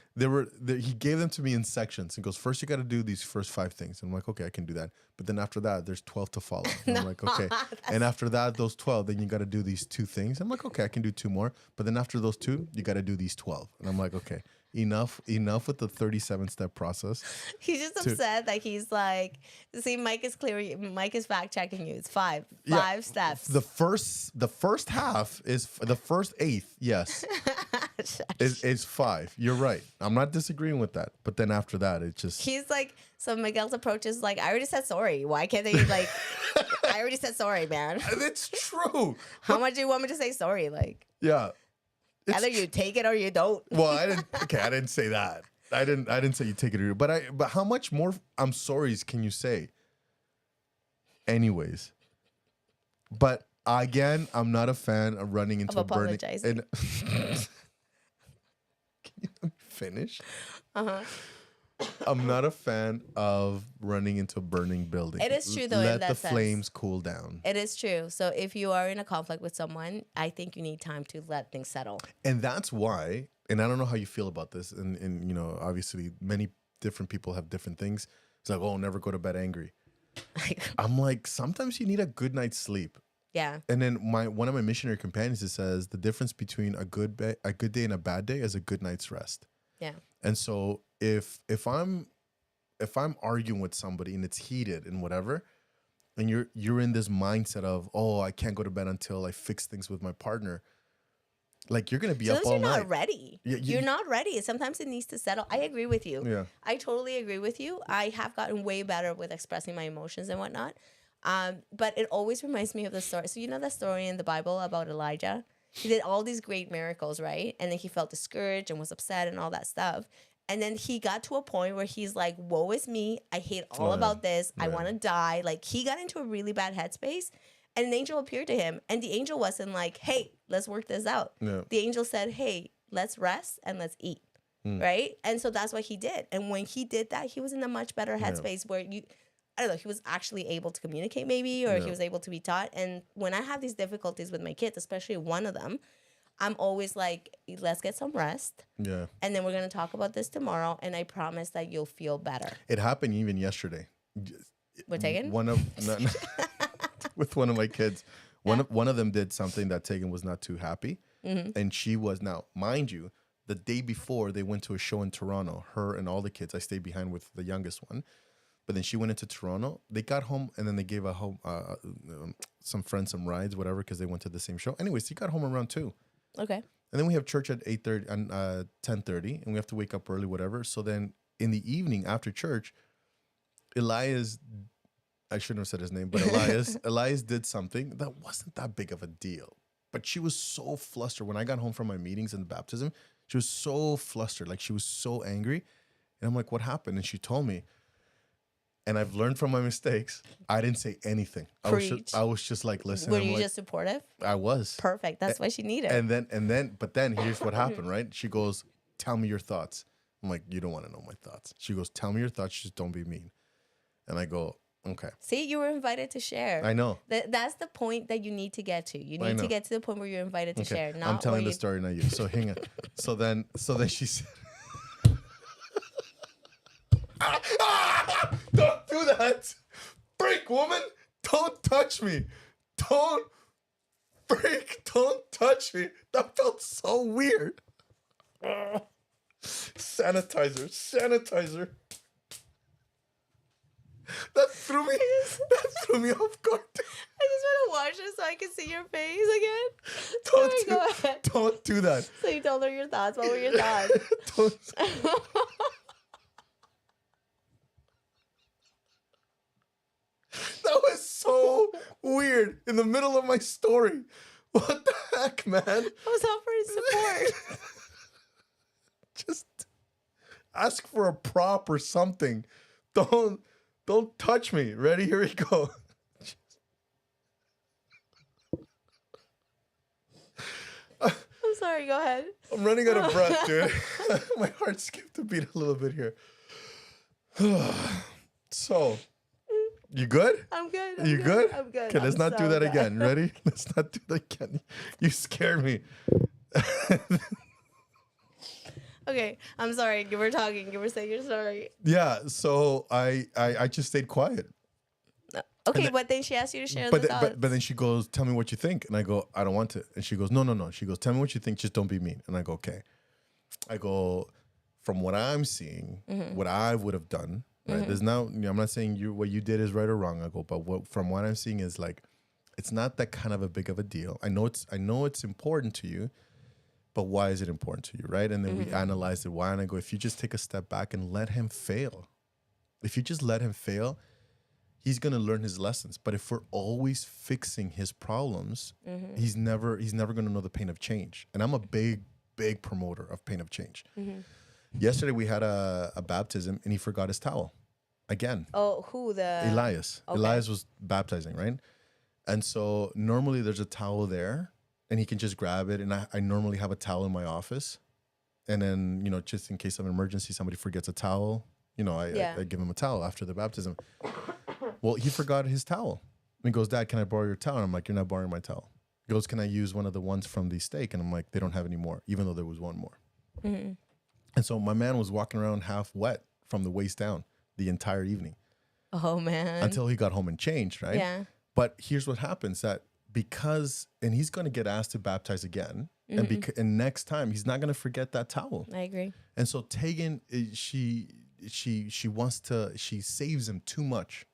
gave them to me in sections. He goes, first you got to do these first 5 things. And I'm like, okay, I can do that. But then after that, there's 12 to follow. And I'm like, okay. And after that, those 12, then you got to do these 2 things. I'm like, okay, I can do 2 more. But then after those 2, you got to do these 12. And I'm like, okay. Enough with the 37-step process. He's just upset that he's like, see, Mike is fact checking you. It's 5 steps. The first half is the first eighth. Yes, is 5. You're right. I'm not disagreeing with that. But then after that, it just he's like, so Miguel's approach is like, I already said sorry. Why can't they like? I already said sorry, man. It's true. How much do you want me to say sorry? Like, yeah. Either you take it or you don't. Well, I didn't say that. I didn't say you take it or you. But how much more I'm sorry's can you say? Anyways. But again, I'm not a fan of running into apologizing. Can you let me finish? Uh-huh. I'm not a fan of running into a burning building. It is true, though. Let in that the sense. flames cool down. It is true. So if you are in a conflict with someone, I think you need time to let things settle. And that's why, and I don't know how you feel about this, and you know, obviously many different people have different things. It's like, oh, never go to bed angry. I'm like, sometimes you need a good night's sleep. Yeah. And then one of my missionary companions, it says the difference between a good day and a bad day is a good night's rest. Yeah. And so if I'm arguing with somebody and it's heated and whatever, and you're in this mindset of, oh, I can't go to bed until I fix things with my partner, like you're gonna be up all night. You're not ready. Yeah, you're not ready. Sometimes it needs to settle. I agree with you. Yeah. I totally agree with you. I have gotten way better with expressing my emotions and whatnot. But it always reminds me of the story. So you know the story in the Bible about Elijah? He did all these great miracles, right? And then he felt discouraged and was upset and all that stuff. And then he got to a point where he's like, woe is me. I hate all about this. I want to die. Like he got into a really bad headspace. And an angel appeared to him. And the angel wasn't like, hey, let's work this out. No. The angel said, hey, let's rest and let's eat. Right? And so that's what he did. And when he did that, he was in a much better headspace where I don't know, he was actually able to communicate maybe, or he was able to be taught. And when I have these difficulties with my kids, especially one of them, I'm always like, let's get some rest. Yeah. And then we're going to talk about this tomorrow. And I promise that you'll feel better. It happened even yesterday. We're taking? With one of my kids. One of them did something that Tegan was not too happy. Mm-hmm. And she was, now, mind you, the day before they went to a show in Toronto, her and all the kids. I stayed behind with the youngest one. But then she went into Toronto. They got home, and then they gave some friends some rides, whatever, because they went to the same show. Anyways, he got home around 2. Okay. And then we have church at 8:30 and 10:30, and we have to wake up early, whatever. So then in the evening after church, Elias, I shouldn't have said his name, but Elias did something that wasn't that big of a deal. But she was so flustered. When I got home from my meetings and the baptism, she was so flustered. Like, she was so angry. And I'm like, what happened? And she told me. And I've learned from my mistakes. I didn't say anything. I was just like, listen. Were you just supportive? I was. Perfect. That's what she needed. But then here's what happened, right? She goes, tell me your thoughts. I'm like, you don't want to know my thoughts. She goes, tell me your thoughts. Just don't be mean. And I go, okay. See, you were invited to share. I know. That's the point that you need to get to. You need to get to the point where you're invited to share. I'm telling the story, not you. So hang on. So then she said, don't do that. Freak, woman. Don't touch me. Don't touch me. That felt so weird. Sanitizer. That threw me off guard. I just want to watch it so I can see your face again. Go ahead. Don't do that. So you told her your thoughts. What were your thoughts? That was so weird in the middle of my story. What the heck, man? I was offering support. Just ask for a prop or something. Don't touch me. Ready? Here we go. I'm sorry. Go ahead. I'm running out of breath, dude. My heart skipped a beat a little bit here. So, you good? I'm good. You good? I'm good. Okay, let's not do that good. again. Ready? Let's not do that again. You scared me. Okay, I'm sorry. You were talking. You were saying your story. Yeah, so I just stayed quiet. Okay, but then she asked you to share But the thoughts. then she goes, tell me what you think. And I go, I don't want to. And she goes, no. She goes, tell me what you think. Just don't be mean. And I go, okay. I go, from what I'm seeing, what I would have done, right? There's now, I'm not saying what you did is right or wrong. I go, but from what I'm seeing is like, it's not that kind of a big of a deal. I know it's important to you, but why is it important to you, right? And then we analyzed it. Why? And I go, if you just take a step back and let him fail, if you just let him fail, he's going to learn his lessons. But if we're always fixing his problems, he's never going to know the pain of change. And I'm a big promoter of pain of change. Yesterday we had a baptism and he forgot his towel again. Oh, who? Elias. Okay. Elias was baptizing, right? And so normally there's a towel there and he can just grab it. And I normally have a towel in my office. And then, just in case of an emergency, somebody forgets a towel, I give him a towel after the baptism. Well, he forgot his towel. And he goes, Dad, can I borrow your towel? And I'm like, you're not borrowing my towel. He goes, can I use one of the ones from the steak? And I'm like, they don't have any more, even though there was one more. And so my man was walking around half wet from the waist down the entire evening. Oh, man. Until he got home and changed, right? Yeah. But here's what happens, that and he's going to get asked to baptize again. And next time, he's not going to forget that towel. I agree. And so Tegan, she saves him too much.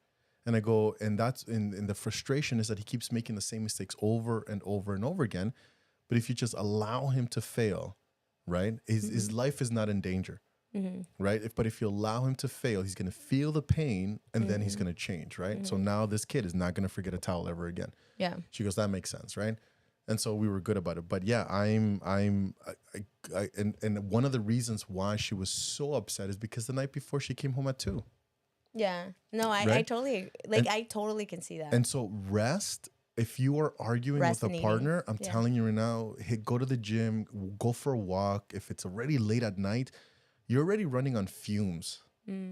And I go, and that's in the frustration is that he keeps making the same mistakes over and over and over again. But if you just allow him to fail, right, his life is not in danger, right? But if you allow him to fail, he's going to feel the pain and then he's going to change, right? So now this kid is not going to forget a towel ever again. Yeah. She goes, that makes sense, right? And so we were good about it. But yeah, and one of the reasons why she was so upset is because the night before she came home at 2. Yeah. No, I totally, I totally can see that. And so rest, if you are arguing with a partner, I'm telling you right now, hey, go to the gym, go for a walk. If it's already late at night, you're already running on fumes.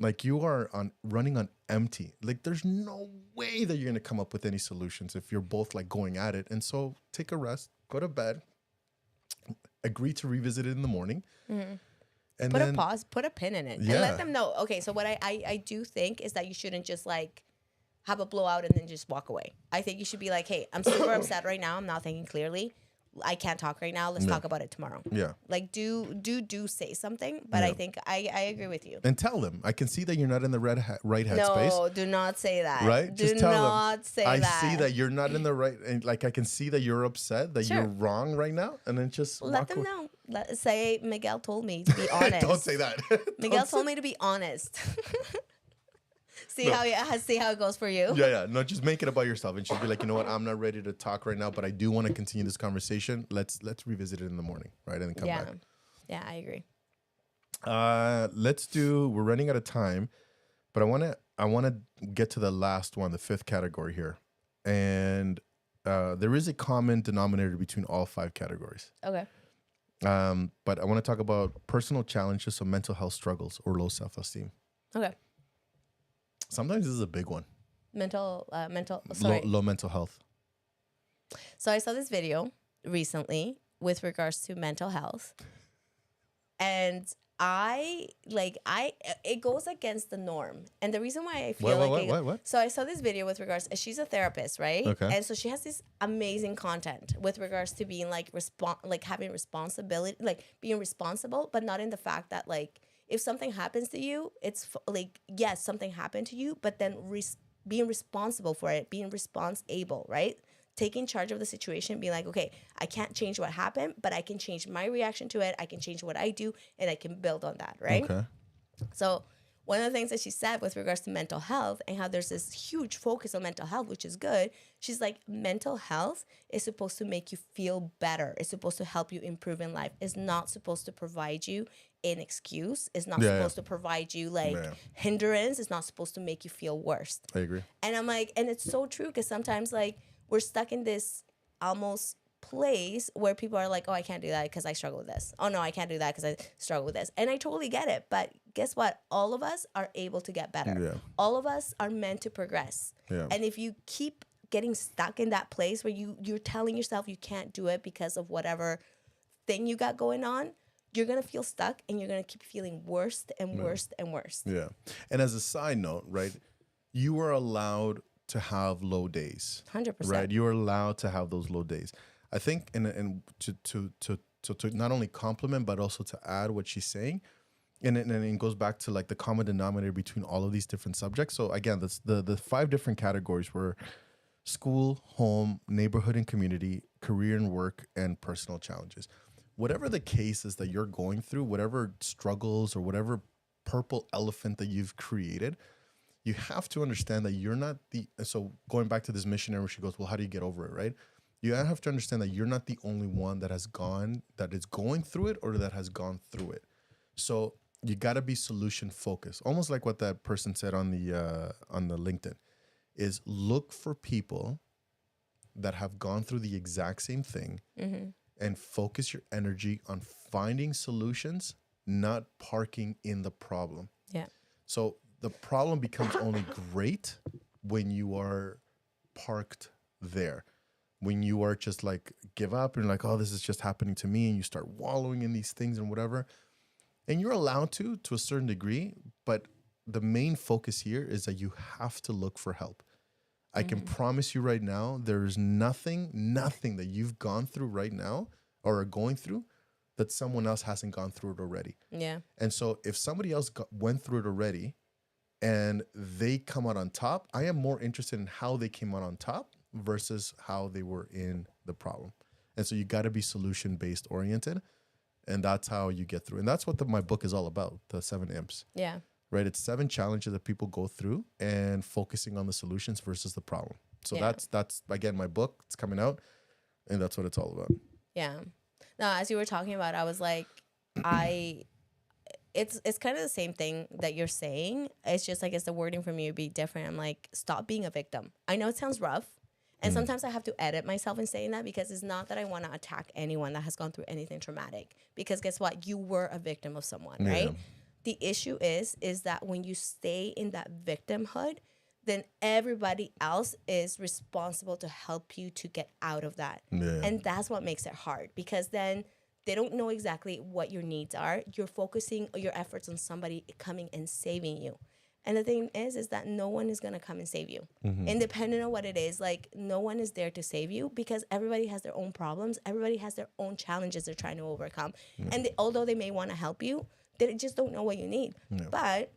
Like you are running on empty. Like there's no way that you're going to come up with any solutions if you're both like going at it. And so take a rest, go to bed, agree to revisit it in the morning. And put then, a pause, put a pin in it, and let them know. Okay, so what I do think is that you shouldn't just like have a blowout and then just walk away. I think you should be like, hey, I'm super upset right now. I'm not thinking clearly. I can't talk right now. Let's talk about it tomorrow. Yeah. Like do say something. But I think I agree with you. And tell them, I can see that you're not in the right headspace. No, do not say that. Right? Do Just tell not them, say I that. see that you're not in the right, and like I can see that you're upset, that Sure. you're wrong right now, and then just Let them know. Say Miguel told me to be honest. Don't say that. Miguel told me to be honest. See how it goes for you. Yeah. No, just make it about yourself, and just be like, you know what, I'm not ready to talk right now, but I do want to continue this conversation. Let's revisit it in the morning, right, and then come back. Yeah, I agree. We're running out of time, but I want to get to the last one, the fifth category here, and there is a common denominator between all 5 categories. Okay. But I want to talk about personal challenges, so mental health struggles or low self-esteem. Okay. Sometimes this is a big one. Low mental health. So I saw this video recently with regards to mental health. And it goes against the norm. And the reason why I feel what? So I saw this video with regards, she's a therapist, right? Okay. And so she has this amazing content with regards to being having responsibility, like being responsible, but not in the fact that like, if something happens to you, it's like, yes, something happened to you, but then being responsible for it, being responsible, right? Taking charge of the situation, being like, okay, I can't change what happened, but I can change my reaction to it. I can change what I do, and I can build on that, right? Okay. So one of the things that she said with regards to mental health and how there's this huge focus on mental health, which is good. She's like, mental health is supposed to make you feel better. It's supposed to help you improve in life. It's not supposed to provide you an excuse. It's not supposed to provide you hindrance. It's not supposed to make you feel worse. I agree. And I'm like, and it's so true because sometimes like we're stuck in this almost place where people are like, oh, I can't do that because I struggle with this. Oh no, I can't do that because I struggle with this. And I totally get it. But guess what? All of us are able to get better. Yeah. All of us are meant to progress. Yeah. And if you keep getting stuck in that place where you're telling yourself you can't do it because of whatever thing you got going on, you're going to feel stuck and you're going to keep feeling worse and worse and worse. Yeah. And as a side note, right, you are allowed to have low days. 100%. Right? You're allowed to have those low days. I think and to not only compliment but also to add what she's saying, and it goes back to like the common denominator between all of these different subjects. So again, that's the 5 different categories were school, home, neighborhood and community, career and work, and personal challenges. Whatever the case is that you're going through, whatever struggles or whatever purple elephant that you've created, you have to understand that you're not so going back to this missionary where she goes, well, how do you get over it, right? You have to understand that you're not the only one that is going through it or that has gone through it. So you got to be solution focused. Almost like what that person said on the LinkedIn is look for people that have gone through the exact same thing and focus your energy on finding solutions, not parking in the problem. Yeah. So the problem becomes only great when you are parked there. When you are just like give up and like, oh, this is just happening to me, and you start wallowing in these things and whatever. And you're allowed to a certain degree, but the main focus here is that you have to look for help. I can promise you right now, there is nothing that you've gone through right now or are going through that someone else hasn't gone through it already. Yeah. And so if somebody else went through it already and they come out on top, I am more interested in how they came out on top versus how they were in the problem. And so you got to be solution-based oriented, and that's how you get through. And that's what my book is all about, the 7 Imps. Yeah. Right? It's 7 challenges that people go through and focusing on the solutions versus the problem. So that's again, my book, it's coming out, and that's what it's all about. Yeah. No, as you were talking about, I was like, it's kind of the same thing that you're saying. It's just, I guess the wording for me would be different. I'm like, stop being a victim. I know it sounds rough. And sometimes I have to edit myself in saying that because it's not that I want to attack anyone that has gone through anything traumatic. Because guess what? You were a victim of someone, right? The issue is that when you stay in that victimhood, then everybody else is responsible to help you to get out of that. Yeah. And that's what makes it hard, because then they don't know exactly what your needs are. You're focusing your efforts on somebody coming and saving you. And the thing is that no one is going to come and save you. Independent of what it is, like no one is there to save you because everybody has their own problems. Everybody has their own challenges they're trying to overcome. And although they may want to help you, they just don't know what you need. But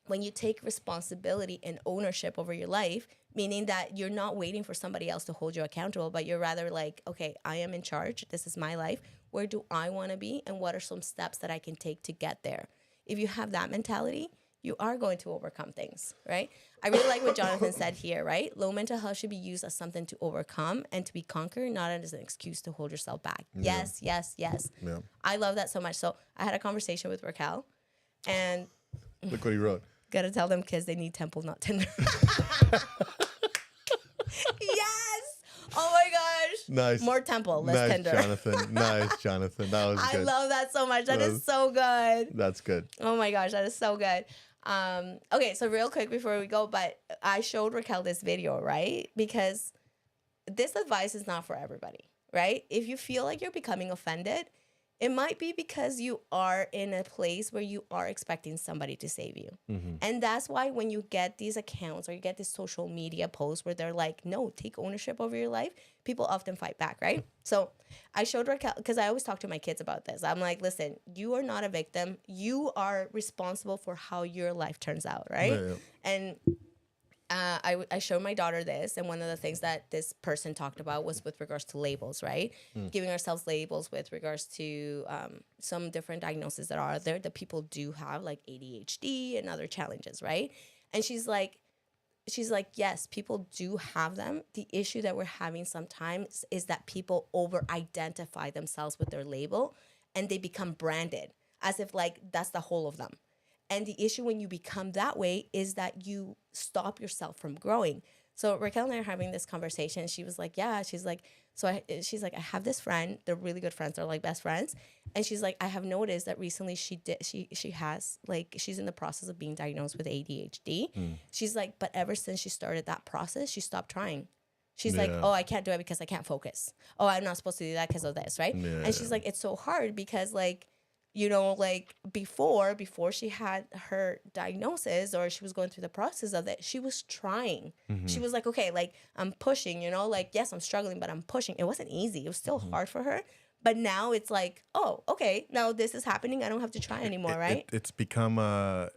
when you take responsibility and ownership over your life, meaning that you're not waiting for somebody else to hold you accountable, but you're rather like, okay, I am in charge. This is my life. Where do I want to be? And what are some steps that I can take to get there? If you have that mentality, you are going to overcome things, right? I really like what Jonathan said here, right? Low mental health should be used as something to overcome and to be conquered, not as an excuse to hold yourself back. Yes, yes, yes. Yeah. I love that so much. So I had a conversation with Raquel, and look what he wrote. Gotta tell them kids they need Temple, not Tinder. Yes! Oh my gosh. Nice. More Temple, less nice, Tinder. Jonathan. Nice, Jonathan. That was good. I love that so much. That is so good. That's good. Oh my gosh, that is so good. Okay, so real quick before we go, but I showed Raquel this video, right? Because this advice is not for everybody, right? If you feel like you're becoming offended, it might be because you are in a place where you are expecting somebody to save you. And that's why when you get these accounts or you get these social media posts where they're like, no, take ownership over your life, people often fight back, right? So I showed Raquel, because I always talk to my kids about this. I'm like, listen, you are not a victim. You are responsible for how your life turns out, right? Yeah. And I showed my daughter this, and one of the things that this person talked about was with regards to labels, right? Giving ourselves labels with regards to some different diagnoses that are out there that people do have, like ADHD and other challenges, right? And she's like, yes, people do have them. The issue that we're having sometimes is that people over-identify themselves with their label, and they become branded as if like that's the whole of them. And the issue when you become that way is that you stop yourself from growing. So Raquel and I are having this conversation. She was like, yeah, she's like, I have this friend. They're really good friends. They're like best friends. And she's like, I have noticed that recently she has like, she's in the process of being diagnosed with ADHD. She's like, but ever since she started that process, she stopped trying. She's like, oh, I can't do it because I can't focus. Oh, I'm not supposed to do that because of this, right? Yeah. And she's like, it's so hard because like, you know, like before she had her diagnosis or she was going through the process of it, she was trying. She was like, okay, like I'm pushing, you know, like, yes, I'm struggling, but I'm pushing. It wasn't easy. It was still hard for her. But now it's like, oh, okay, now this is happening. I don't have to try anymore, right? It's become a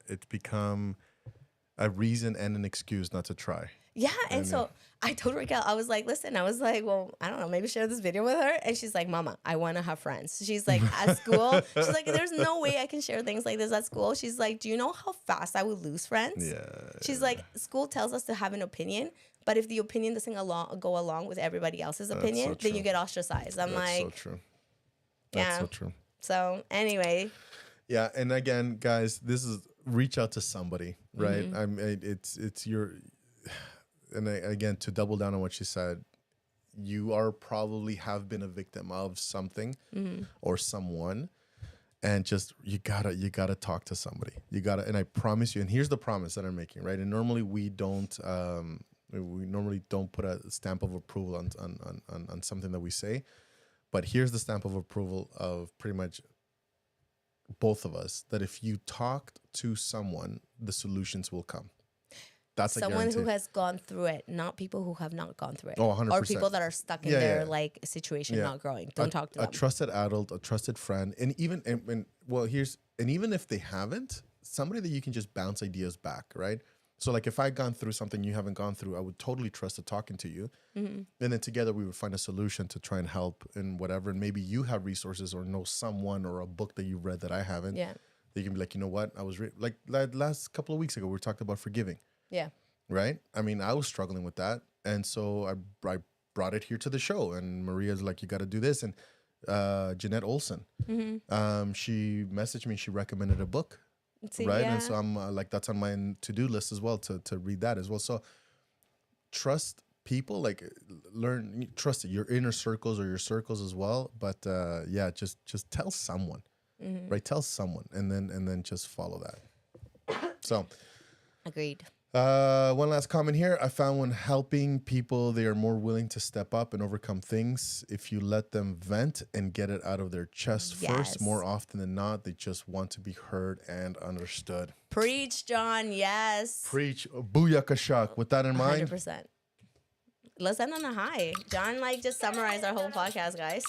reason and an excuse not to try. Yeah, and so I told Raquel, I was like, listen, I was like, well, I don't know, maybe share this video with her. And she's like, Mama, I want to have friends. She's like, at school, she's like, there's no way I can share things like this at school. She's like, do you know how fast I would lose friends? Yeah. She's like, school tells us to have an opinion, but if the opinion doesn't go along with everybody else's opinion, then you get ostracized. That's like, so true. That's so true. So anyway. Yeah, and again, guys, this is reach out to somebody, right? It's your... And again, to double down on what she said, you are probably have been a victim of something or someone, and just you gotta talk to somebody. You gotta, and I promise you. And here's the promise that I'm making, right? And normally we don't put a stamp of approval on something that we say, but here's the stamp of approval of pretty much both of us. That if you talk to someone, the solutions will come. That's someone who has gone through it, not people who have not gone through it. Oh, 100%. Or people that are stuck in their like situation, not growing. Don't talk to them. A trusted adult, a trusted friend, and even even if they haven't, somebody that you can just bounce ideas back, right? So like if I'd gone through something you haven't gone through, I would totally trust at talking to you, and then together we would find a solution to try and help in whatever. And maybe you have resources or know someone or a book that you've read that I haven't. Yeah, that you can be like, you know what, I was like last couple of weeks ago we talked about forgiving. Yeah. Right? I mean, I was struggling with that. And so I brought it here to the show. And Maria's like, you got to do this. And Jeanette Olson, she messaged me. She recommended a book. Right? Yeah. And so I'm like, that's on my to-do list as well, to read that as well. So trust people, like trust your inner circles or your circles as well. But just tell someone, right? Tell someone and then just follow that. So. Agreed. One last comment here. I found when helping people, they are more willing to step up and overcome things if you let them vent and get it out of their chest first. More often than not, they just want to be heard and understood. Preach, John. Yes. Preach. Booyaka shak. With that in mind. 100%. Let's end on a high. John, just summarized our whole podcast, guys.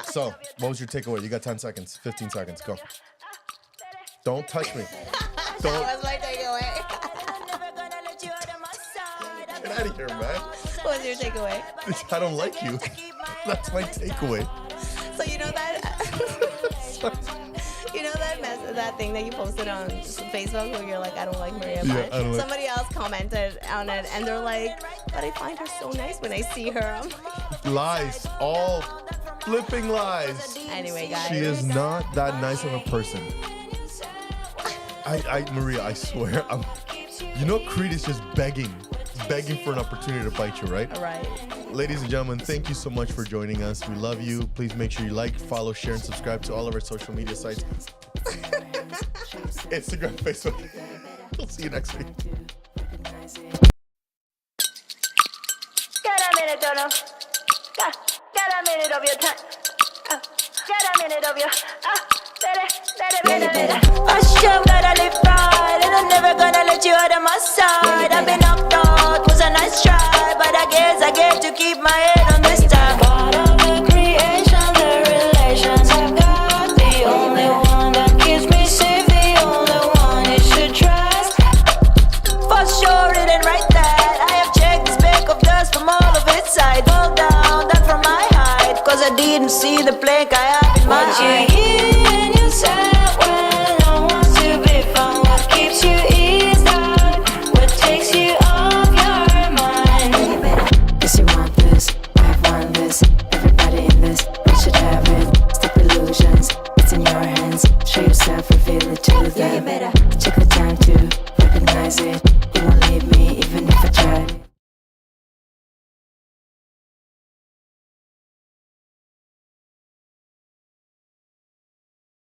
So, what was your takeaway? You got 10 seconds, 15 seconds. Go. Don't touch me. Don't. That was my takeaway. Get out of here, man. What was your takeaway? I don't like you. That's my takeaway. So you know that that thing that you posted on Facebook where you're like, I don't like Maria. Yeah, I don't like. Somebody else commented on it and they're like, but I find her so nice when I see her. I'm like, Lies. All flipping lies. anyway, guys. She is not that nice of a person. Maria, I swear, Creed is just begging for an opportunity to bite you, right? Right. Ladies and gentlemen, thank you so much for joining us. We love you. Please make sure you like, follow, share, and subscribe to all of our social media sites. Instagram, Facebook. We'll see you next week. Get a minute, don't know. Get a minute of your time. Get a minute of your. I sure gotta live right, and I'm never gonna let you out of my side. I've been knocked out, was a nice try, but I guess I get to keep my head on this time. Part of the creation, the relations I've got, the only one that keeps me safe, the only one you should trust. For sure, it ain't right that I have checked the speck of dust from all of its side. Fall down, that from my height, cause I didn't see the plank I have in my eye.